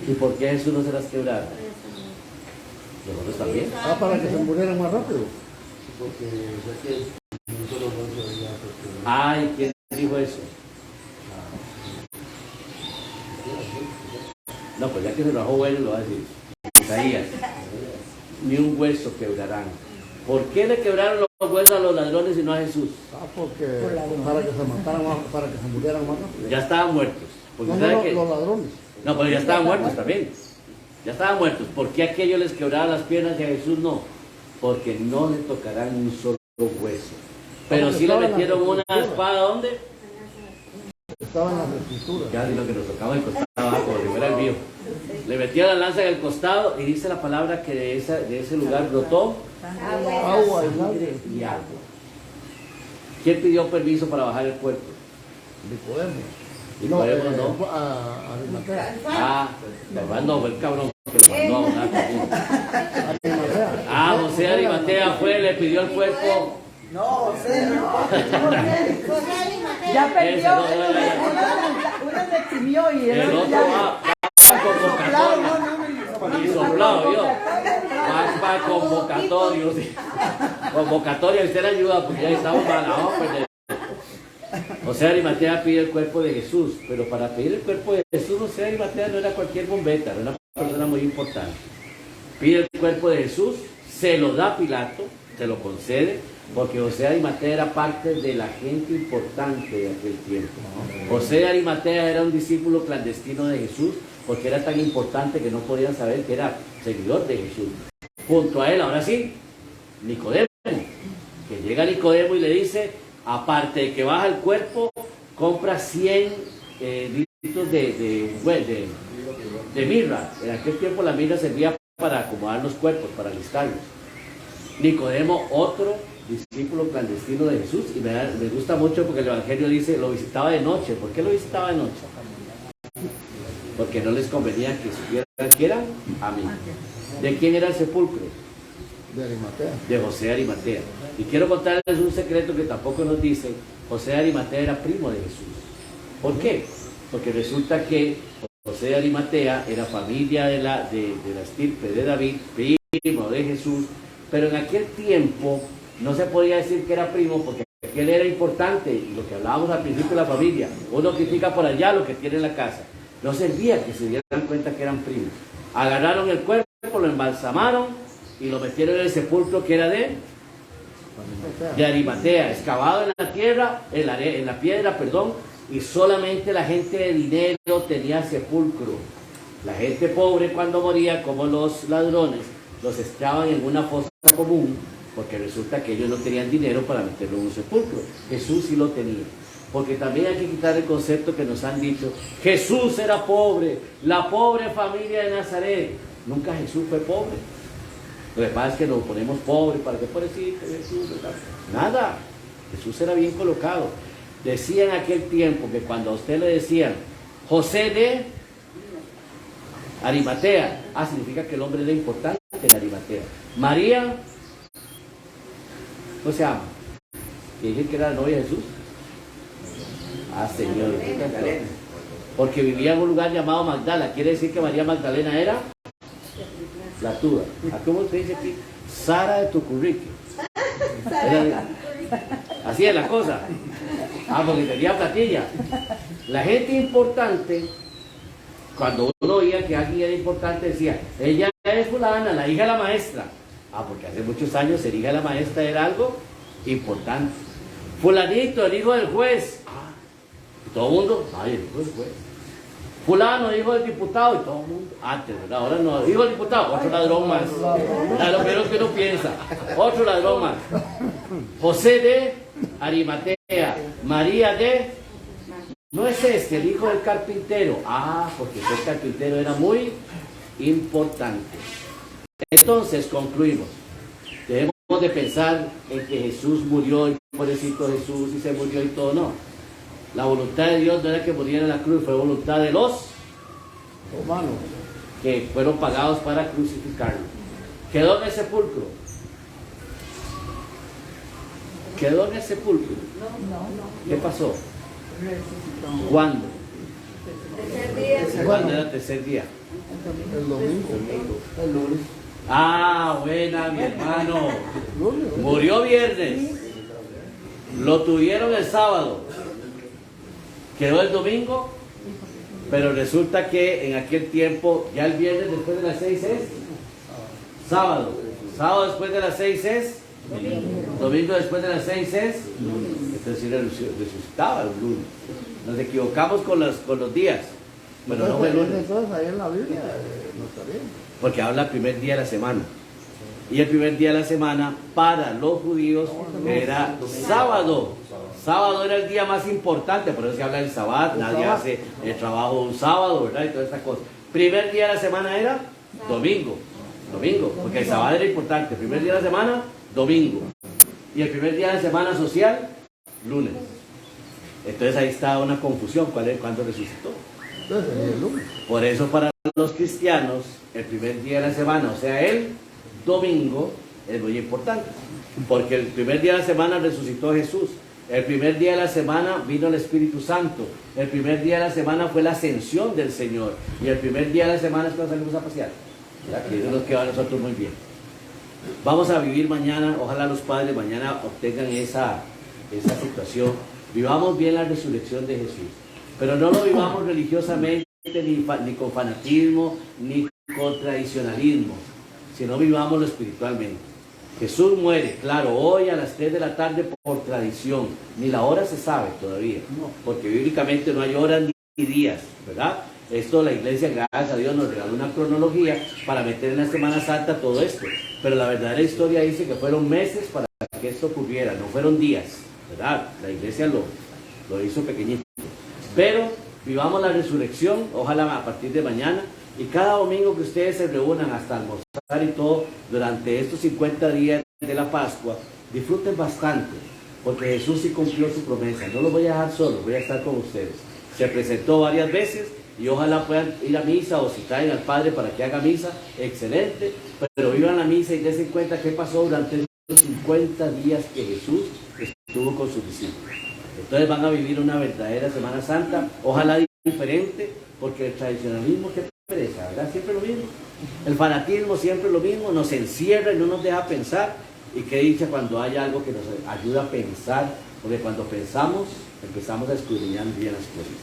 ¿Y por qué Jesús no se las quebraron? Nosotros también. Ah, para que se murieran más rápido. Porque ya que un solo brazo había afectado. Ay, ¿quién dijo eso? No, pues ya que se rajó bueno lo va a decir. Isaías. Ni un hueso quebrarán. ¿Por qué le quebraron los huesos a los ladrones y no a Jesús? Ah, porque para que se mataran más, para que se murieran más rápido. Ya estaban muertos. Porque No, ¿sabe no, qué? los ladrones. No, pero ya estaban muertos también. Ya estaban muertos. ¿Por qué a aquellos les quebraban las piernas y a Jesús no? Porque no le tocarán un solo hueso. Pero sí le metieron una espada, ¿dónde? Estaba en las escrituras. Casi lo que nos tocaba el costado abajo, como si fuera el mío. Le metió la lanza en el costado y dice la palabra que de ese lugar brotó Agua y sangre y agua. ¿Quién pidió permiso para bajar el cuerpo? Nicodemo. Nicodemo no. Arimatea. Ah, no, fue el cabrón que lo mandó a bajar el cuerpo. Ah, José de Arimatea fue, le pidió el cuerpo. No, José, no. Ya perdió. Una se eximió y El otro va convocatorio. Y soplado, yo. Más para convocatorio. Sí. Convocatoria, usted le ayuda porque ya estamos malados. José de Arimatea pide el cuerpo de Jesús, pero para pedir el cuerpo de Jesús, José de Arimatea no era cualquier bombeta, era una persona muy importante. Pide el cuerpo de Jesús, se lo da Pilato, se lo concede, porque José de Arimatea era parte de la gente importante de aquel tiempo. José de Arimatea era un discípulo clandestino de Jesús, porque era tan importante que no podían saber que era seguidor de Jesús. Junto a él, ahora sí, Nicodemo, que llega Nicodemo y le dice, aparte de que baja el cuerpo, compra 100 litros de mirra. En aquel tiempo la mirra servía para acomodar los cuerpos, para alistarlos. Nicodemo, otro discípulo clandestino de Jesús, y me gusta mucho porque el Evangelio dice, lo visitaba de noche. ¿Por qué lo visitaba de noche? Porque no les convenía que supieran que eran amigos. ¿De quién era el sepulcro? De Arimatea. De José de Arimatea. Y quiero contarles un secreto que tampoco nos dicen. José de Arimatea era primo de Jesús. ¿Por qué? Porque resulta que José de Arimatea era familia de la estirpe de David, primo de Jesús, pero en aquel tiempo no se podía decir que era primo porque él era importante, y lo que hablábamos al principio de la familia, uno critica por allá lo que tiene en la casa. No servía que se dieran cuenta que eran primos. Agarraron el cuerpo, lo embalsamaron y lo metieron en el sepulcro que era de Arimatea, excavado en la tierra, en la piedra, y solamente la gente de dinero tenía sepulcro. La gente pobre, cuando moría, como los ladrones, los echaban en una fosa común, porque resulta que ellos no tenían dinero para meterlo en un sepulcro. Jesús sí lo tenía. Porque también hay que quitar el concepto que nos han dicho, Jesús era pobre, la pobre familia de Nazaret. Nunca Jesús fue pobre. Lo que pasa es que nos ponemos pobres para que pobrecito Jesús, ¿verdad? Nada, Jesús era bien colocado. Decía en aquel tiempo que cuando a usted le decían José de Arimatea, significa que el hombre era importante en Arimatea. María, ¿cómo se llama? Que dije que era la novia de Jesús. Señor, porque vivía en un lugar llamado Magdala. Quiere decir que María Magdalena era la tuya. ¿Cómo se dice aquí? Sara de Tucurrique. Así es la cosa. Porque tenía platilla. La gente importante, cuando uno oía que alguien era importante, decía, ella es fulana, la hija de la maestra. Porque hace muchos años ser hija de la maestra era algo importante. Fulanito, el hijo del juez. Todo el mundo, el hijo del juez. Fulano, hijo del diputado, y todo el mundo, antes, ¿verdad? Ahora no, hijo del diputado, otro ladrón más. Es lo primero que uno piensa, otro ladrón más. José de Arimatea, María de, no es el hijo del carpintero. Porque el carpintero era muy importante. Entonces concluimos. Debemos de pensar en que Jesús murió, y pobrecito Jesús, y se murió y todo, no. La voluntad de Dios no era que muriera en la cruz, fue voluntad de los romanos que fueron pagados para crucificarlo. Quedó en el sepulcro. Quedó en el sepulcro. ¿Qué pasó? ¿Cuándo? ¿Cuándo era el tercer día? El domingo. El lunes. Buena, mi hermano. Murió viernes. Lo tuvieron el sábado. Quedó el domingo, pero resulta que en aquel tiempo, ya el viernes después de las 6 es sábado. Sábado después de las 6 es domingo después de las 6 es entonces resucitaba el lunes. Nos equivocamos con los días, pero no fue el lunes. Entonces ahí en la Biblia no está bien. Porque habla el primer día de la semana. Y el primer día de la semana para los judíos era sábado. Sábado era el día más importante, por eso se habla del sábado, nadie hace el trabajo un sábado, ¿verdad? Y todas estas cosas. Primer día de la semana era domingo, porque el sábado era importante. Primer día de la semana, domingo. Y el primer día de la semana social, lunes. Entonces ahí está una confusión, ¿cuándo resucitó? Entonces, el lunes. Por eso para los cristianos, el primer día de la semana, o sea, el domingo, es muy importante. Porque el primer día de la semana resucitó Jesús. El primer día de la semana vino el Espíritu Santo. El primer día de la semana fue la ascensión del Señor. Y el primer día de la semana es cuando salimos a pasear. Que Dios nos queda a nosotros muy bien. Vamos a vivir mañana, ojalá los padres mañana obtengan esa situación. Vivamos bien la resurrección de Jesús. Pero no lo vivamos religiosamente, ni con fanatismo, ni con tradicionalismo, sino vivámoslo espiritualmente. Jesús muere, claro, hoy a las 3 de la tarde por tradición. Ni la hora se sabe todavía, porque bíblicamente no hay horas ni días, ¿verdad? Esto la iglesia, gracias a Dios, nos regaló una cronología para meter en la Semana Santa todo esto. Pero la verdadera historia dice que fueron meses para que esto ocurriera, no fueron días, ¿verdad? La iglesia lo hizo pequeñito. Pero vivamos la resurrección, ojalá a partir de mañana. Y cada domingo que ustedes se reúnan hasta almorzar y todo, durante estos 50 días de la Pascua, disfruten bastante, porque Jesús sí cumplió su promesa. No los voy a dejar solos, voy a estar con ustedes. Se presentó varias veces y ojalá puedan ir a misa o si traen al Padre para que haga misa, excelente. Pero vivan la misa y dense cuenta qué pasó durante esos 50 días que Jesús estuvo con sus discípulos. Entonces van a vivir una verdadera Semana Santa, ojalá diferente, porque el tradicionalismo que pereza, ¿verdad? Siempre lo mismo. El fanatismo siempre lo mismo, nos encierra y no nos deja pensar. Y qué dicha cuando hay algo que nos ayuda a pensar, porque cuando pensamos empezamos a escudriñar bien las cosas.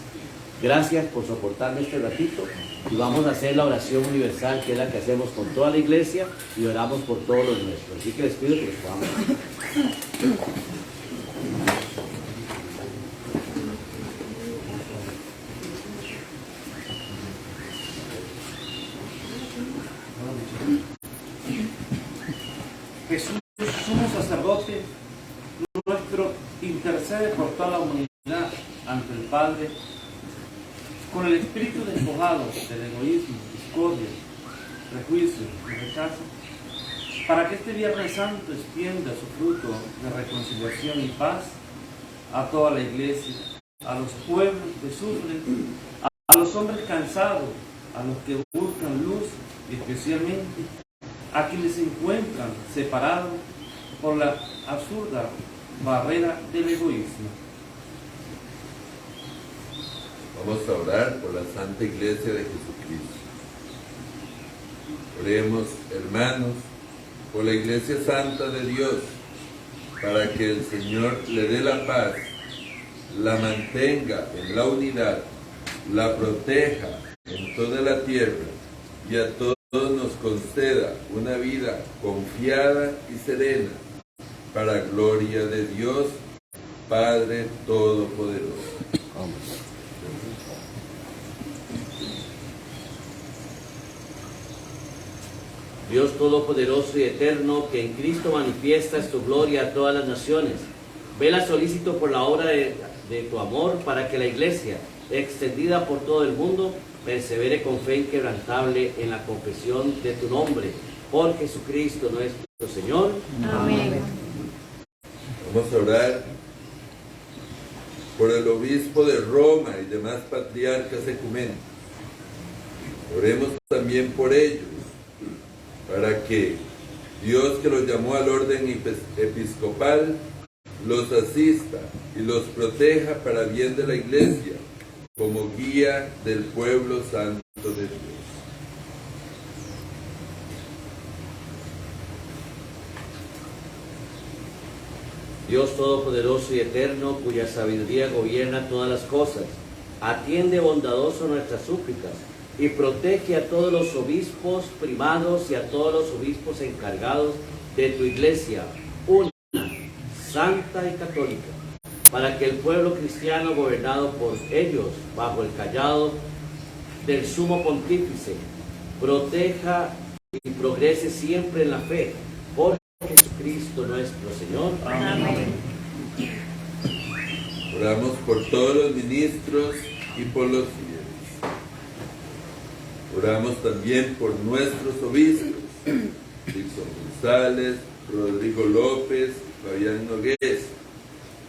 Gracias por soportarme este ratito y vamos a hacer la oración universal, que es la que hacemos con toda la iglesia, y oramos por todos los nuestros. Así que les pido que los podamos hacer. Jesús, sumo sacerdote nuestro, intercede por toda la humanidad ante el Padre, con el espíritu despojado del egoísmo, discordia, prejuicio y rechazo, para que este Viernes Santo extienda su fruto de reconciliación y paz a toda la iglesia, a los pueblos que sufren, a los hombres cansados, a los que buscan luz y especialmente a quienes se encuentran separados por la absurda barrera del egoísmo. Vamos a orar por la Santa Iglesia de Jesucristo. Oremos, hermanos, por la Iglesia Santa de Dios, para que el Señor le dé la paz, la mantenga en la unidad, la proteja en toda la tierra y a todos nos conceda una vida confiada y serena, para gloria de Dios, Padre Todopoderoso. Vamos. Dios Todopoderoso y Eterno, que en Cristo manifiestas tu gloria a todas las naciones, vela solícito por la obra de tu amor, para que la Iglesia, extendida por todo el mundo, persevere con fe inquebrantable en la confesión de tu nombre, por Jesucristo nuestro Señor. Amén. Vamos a orar por el obispo de Roma y demás patriarcas ecuménicos. Oremos también por ellos, para que Dios, que los llamó al orden episcopal, los asista y los proteja para bien de la Iglesia, como guía del pueblo santo de Dios. Dios Todopoderoso y Eterno, cuya sabiduría gobierna todas las cosas, atiende bondadoso nuestras súplicas y protege a todos los obispos primados y a todos los obispos encargados de tu Iglesia, una, santa y católica, para que el pueblo cristiano gobernado por ellos, bajo el cayado del sumo pontífice, proteja y progrese siempre en la fe, por Jesucristo nuestro Señor. Amén. Oramos por todos los ministros y por los fieles. Oramos también por nuestros obispos, Dixon González, Rodrigo López, Fabián Nogués,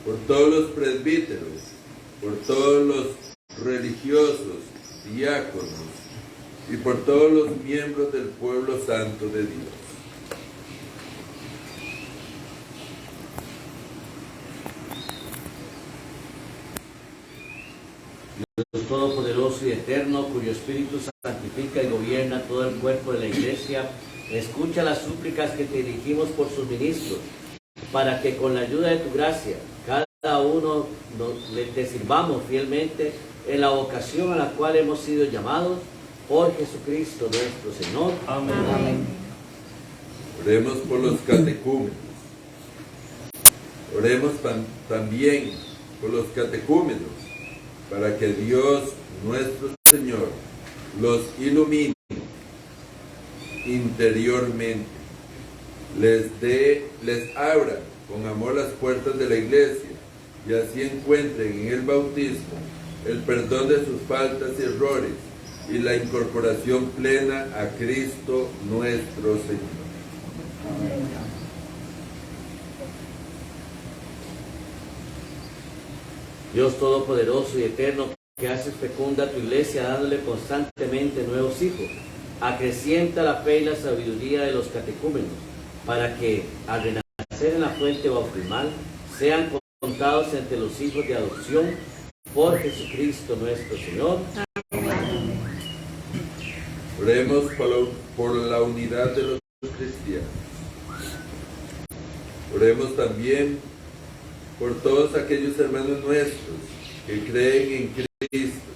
por todos los presbíteros, por todos los religiosos, diáconos y por todos los miembros del pueblo santo de Dios. Dios Todopoderoso y Eterno, cuyo Espíritu santifica y gobierna todo el cuerpo de la Iglesia, escucha las súplicas que te dirigimos por sus ministros, para que con la ayuda de tu gracia, cada uno te sirvamos fielmente en la vocación a la cual hemos sido llamados por Jesucristo nuestro Señor. Amén. Amén. Oremos por los catecúmenos. Oremos también por los catecúmenos, para que Dios nuestro Señor los ilumine interiormente, les abra con amor las puertas de la iglesia y así encuentren en el bautismo el perdón de sus faltas y errores y la incorporación plena a Cristo nuestro Señor. Dios Todopoderoso y Eterno, que haces fecunda tu iglesia dándole constantemente nuevos hijos, acrecienta la fe y la sabiduría de los catecúmenos, para que, al renacer en la fuente bautismal, sean contados entre los hijos de adopción por Jesucristo nuestro Señor. Oremos por la unidad de los cristianos. Oremos también por todos aquellos hermanos nuestros que creen en Cristo,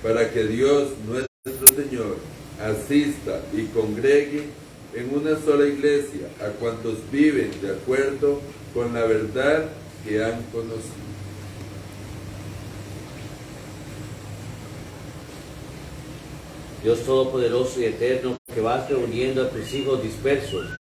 para que Dios nuestro Señor asista y congregue en una sola iglesia a cuantos viven de acuerdo con la verdad que han conocido. Dios Todopoderoso y Eterno, que vas reuniendo a tus hijos dispersos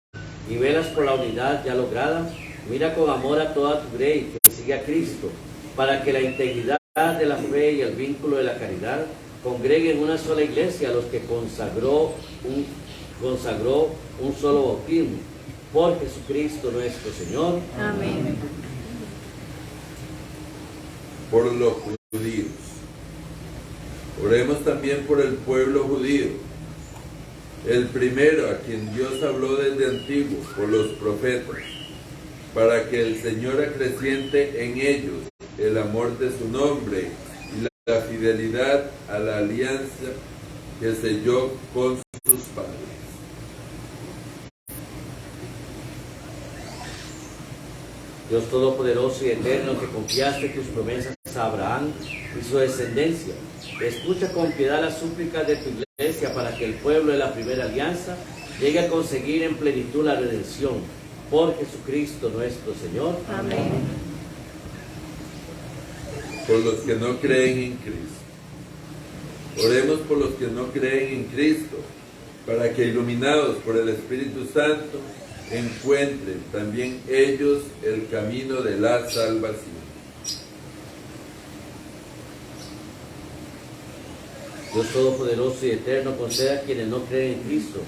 y velas por la unidad ya lograda, mira con amor a toda tu grey que sigue a Cristo, para que la integridad de la fe y el vínculo de la caridad congreguen en una sola iglesia a los que consagró un solo bautismo, por Jesucristo nuestro Señor. Amén. Por los judíos. Oremos también por el pueblo judío, el primero a quien Dios habló desde antiguo por los profetas, para que el Señor acreciente en ellos el amor de su nombre y la fidelidad a la alianza que selló con sus padres. Dios Todopoderoso y Eterno, que confiaste tus promesas a Abraham y su descendencia, escucha con piedad las súplicas de tu iglesia para que el pueblo de la primera alianza llegue a conseguir en plenitud la redención por Jesucristo nuestro Señor. Amén. Por los que no creen en Cristo. Oremos por los que no creen en Cristo, para que iluminados por el Espíritu Santo encuentren también ellos el camino de la salvación. Dios Todopoderoso y Eterno, conceda a quienes no creen en Cristo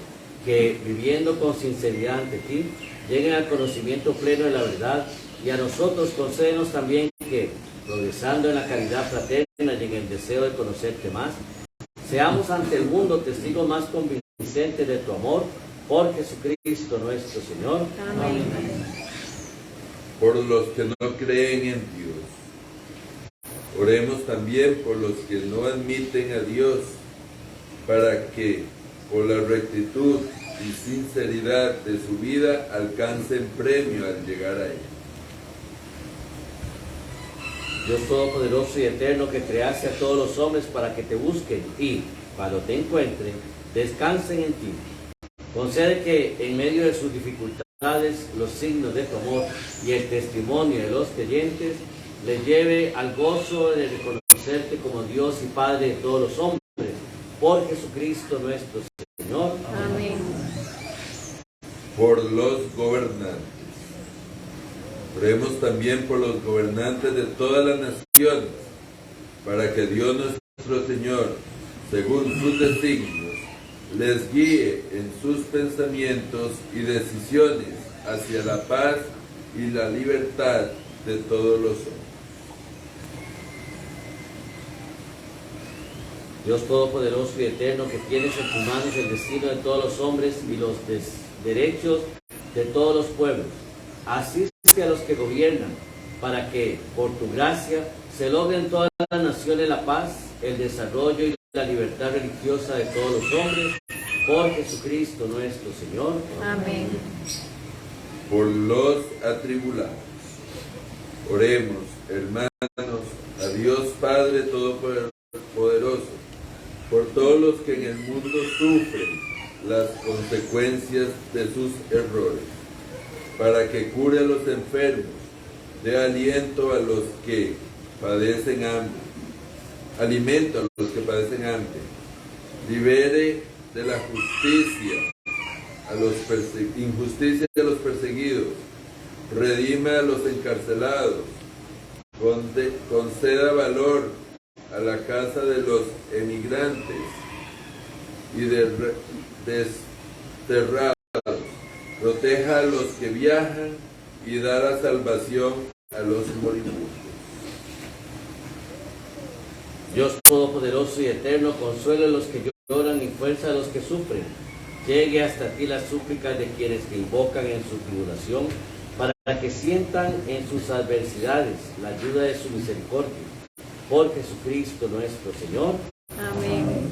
que, viviendo con sinceridad ante ti, lleguen al conocimiento pleno de la verdad, y a nosotros concédenos también que, progresando en la caridad fraterna y en el deseo de conocerte más, seamos ante el mundo testigos más convincentes de tu amor, por Jesucristo nuestro Señor. Amén. Por los que no creen en Dios. Oremos también por los que no admiten a Dios, para que, por la rectitud y sinceridad de su vida, alcancen premio al llegar a Él. Dios Todopoderoso y Eterno, que creaste a todos los hombres para que te busquen y, cuando te encuentren, descansen en ti. Concede que, en medio de sus dificultades, los signos de tu amor y el testimonio de los creyentes les lleve al gozo de reconocerte como Dios y Padre de todos los hombres, por Jesucristo nuestro Señor. Amén. Por los gobernantes. Oremos también por los gobernantes de todas las naciones, para que Dios nuestro Señor, según sus designios, les guíe en sus pensamientos y decisiones hacia la paz y la libertad de todos los hombres. Dios Todopoderoso y Eterno, que tienes en tus manos el destino de todos los hombres y los derechos de todos los pueblos, asiste a los que gobiernan, para que, por tu gracia, se logren todas las naciones la paz, el desarrollo y la libertad religiosa de todos los hombres, por Jesucristo nuestro Señor. Amén. Por los atribulados. Oremos, hermanos, a Dios Padre Todopoderoso, por todos los que en el mundo sufren las consecuencias de sus errores, para que cure a los enfermos, dé aliento a los que padecen hambre, alimento a los que padecen hambre, libere de la justicia injusticia a los perseguidos, redima a los encarcelados, conceda valor a la casa de los emigrantes y desterrados, proteja a los que viajan y da la salvación a los moribundos. Dios Todopoderoso y Eterno, consuela a los que lloran y fuerza a los que sufren. Llegue hasta ti las súplicas de quienes te invocan en su tribulación, para que sientan en sus adversidades la ayuda de su misericordia. Por Jesucristo nuestro Señor. Amén.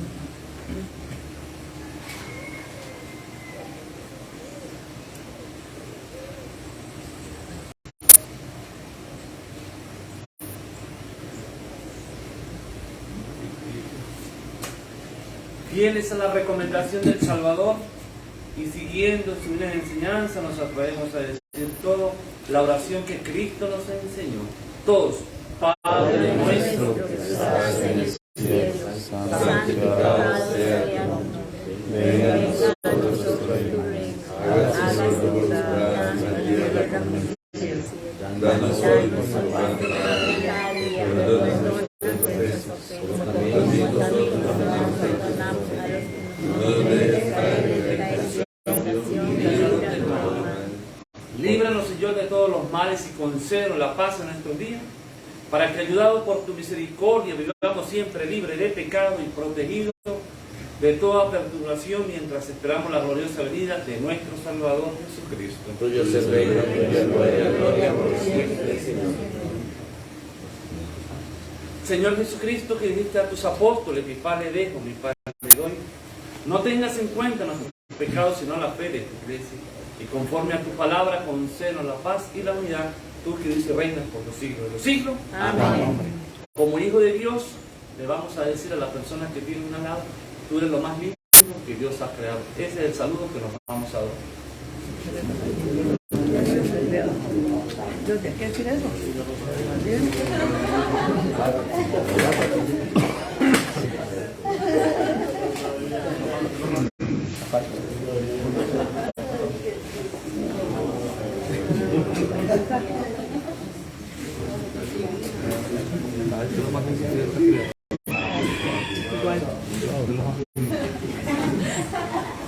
Fieles a la recomendación del Salvador y siguiendo su enseñanza, nos atrevemos a decir todo la oración que Cristo nos enseñó. Todos. Padre nuestro que estás en el cielo, santificado sea tu nombre. Venga a nosotros tu reino. Hágase tu voluntad en la tierra como en el cielo. Danos hoy nuestro pan de cada día. Perdona nuestras ofensas, como también nosotros perdonamos a los que nos dejes caer en tentación y líbranos del mal. Líbranos, Señor, de todos los males y concédenos la paz en nuestros días, para que, ayudados por tu misericordia, vivamos siempre libres de pecado y protegidos de toda perturbación, mientras esperamos la gloriosa venida de nuestro Salvador Jesucristo. Tuyo es el reino, tuyo es la gloria por siempre, Señor. Señor Jesucristo, que dijiste a tus apóstoles: mi paz le dejo, mi paz le doy, no tengas en cuenta nuestros pecados, sino la fe de tu iglesia. Y conforme a tu palabra, concédenos la paz y la unidad, tú que dices reinas por los siglos de los siglos. Amén. Como hijo de Dios, le vamos a decir a la persona que tiene un al lado: tú eres lo más lindo que Dios ha creado. Ese es el saludo que nos vamos a dar. ¿Qué quiere decir eso?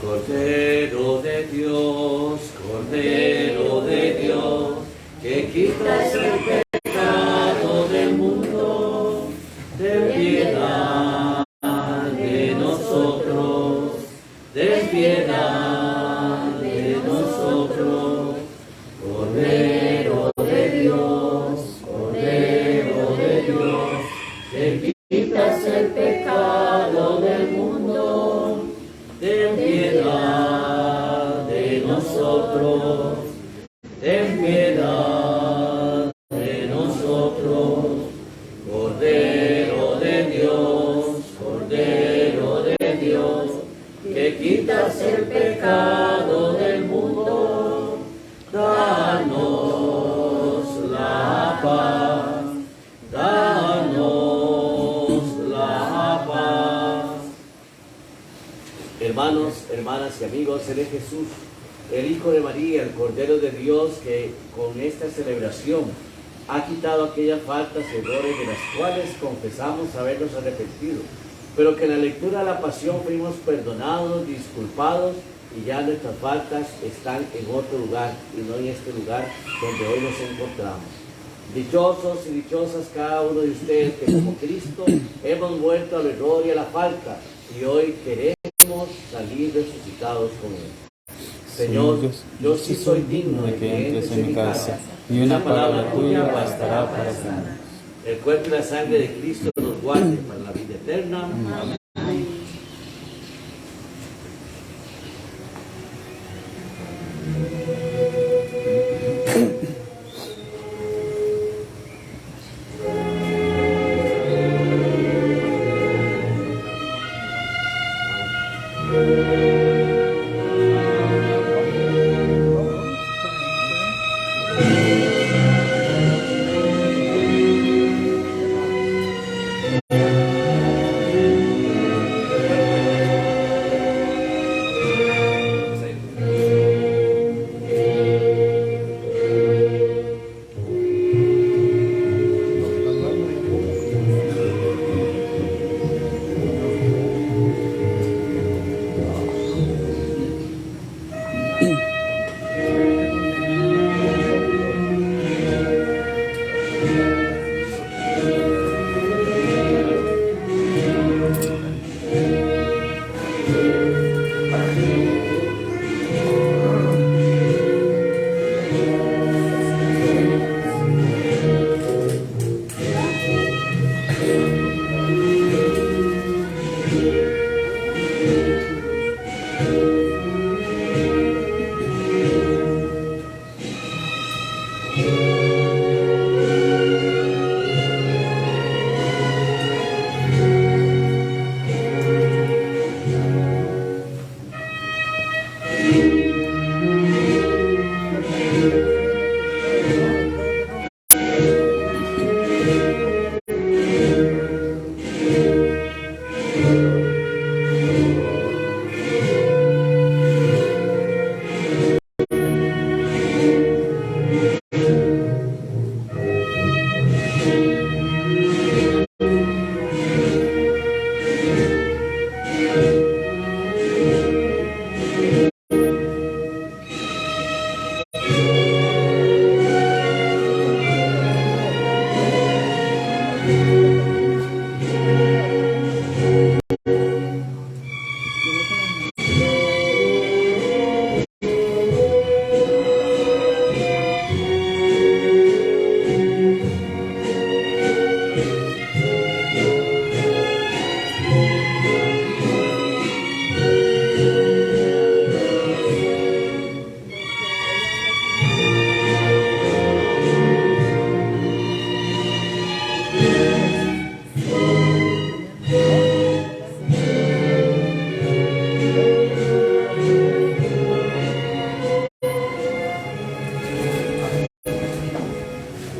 Cordero de Dios, Cordero de Dios, que quitas el pecado del mundo, ten piedad de nosotros, ten piedad de nosotros. Cordero de Dios, Cordero de Dios, que quitas el pecado del mundo, ten piedad de nosotros, ten piedad de nosotros. Cordero de Dios, Cordero de Dios, que quitas el pecado del mundo, danos la paz, danos la paz. Hermanos, hermanas y amigos, Él es Jesús, el Hijo de María, el Cordero de Dios, que con esta celebración ha quitado aquellas faltas y errores de las cuales confesamos habernos arrepentido, pero que en la lectura de la pasión fuimos perdonados, disculpados, y ya nuestras faltas están en otro lugar y no en este lugar donde hoy nos encontramos. Dichosos y dichosas cada uno de ustedes que como Cristo hemos vuelto al error y a la falta y hoy queremos salir resucitados con Él. Señor, yo sí soy digno de que entres en mi casa y una palabra tuya bastará para sanar. El cuerpo y la sangre de Cristo nos guarde para la vida eterna. Amén.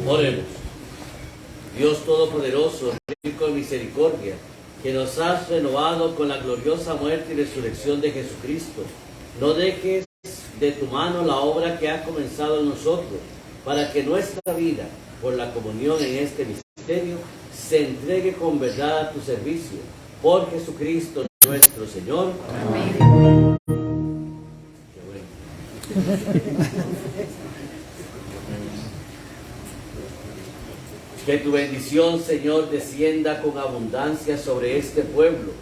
Oremos. Dios Todopoderoso, rico en misericordia, que nos has renovado con la gloriosa muerte y resurrección de Jesucristo, no dejes de tu mano la obra que ha comenzado en nosotros, para que nuestra vida, por la comunión en este misterio, se entregue con verdad a tu servicio. Por Jesucristo nuestro Señor. Amén. Qué bueno. Que tu bendición, Señor, descienda con abundancia sobre este pueblo,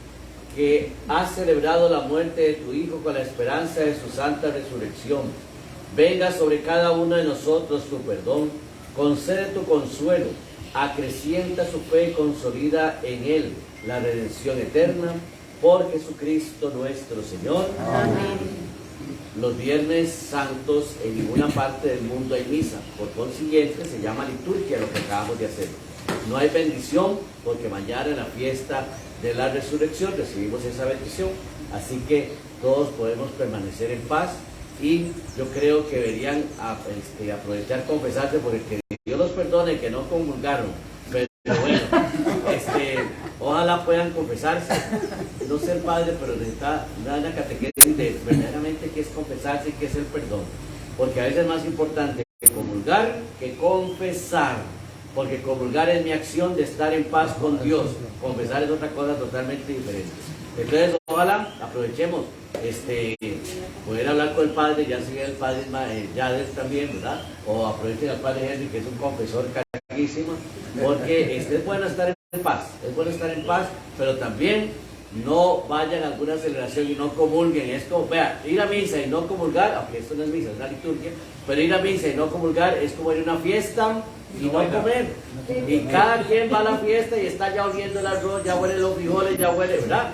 que ha celebrado la muerte de tu Hijo con la esperanza de su santa resurrección. Venga sobre cada uno de nosotros tu perdón, concede tu consuelo, acrecienta su fe y consolida en él la redención eterna. Por Jesucristo nuestro Señor. Amén. Los viernes santos en ninguna parte del mundo hay misa, por consiguiente se llama liturgia lo que acabamos de hacer. No hay bendición porque mañana en la fiesta de la resurrección recibimos esa bendición, así que todos podemos permanecer en paz y yo creo que deberían aprovechar confesarse porque que Dios los perdone que no comulgaron, pero bueno, ojalá puedan confesarse. No ser padre, pero necesita una catequesis de verdaderamente qué es confesarse y qué es el perdón. Porque a veces es más importante comulgar que confesar. Porque comulgar es mi acción de estar en paz con Dios. Confesar es otra cosa totalmente diferente. Entonces, ojalá aprovechemos poder hablar con el padre, ya sea el padre Yader también, ¿verdad? O aprovechen al padre Henry, que es un confesor larguísima, porque es bueno estar en paz, es bueno estar en paz, pero también no vayan a alguna celebración y no comulguen. Es como, vea, ir a misa y no comulgar, aunque esto no es misa, es una liturgia, pero ir a misa y no comulgar es como ir a una fiesta y no comer. Y cada quien va a la fiesta y está ya oliendo el arroz, ya huele los frijoles, ya huele, ¿verdad?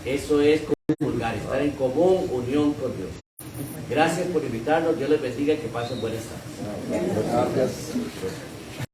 Eso es comulgar, estar en común unión con Dios. Gracias por invitarnos, Dios les bendiga y que pasen buenas tardes. Gracias.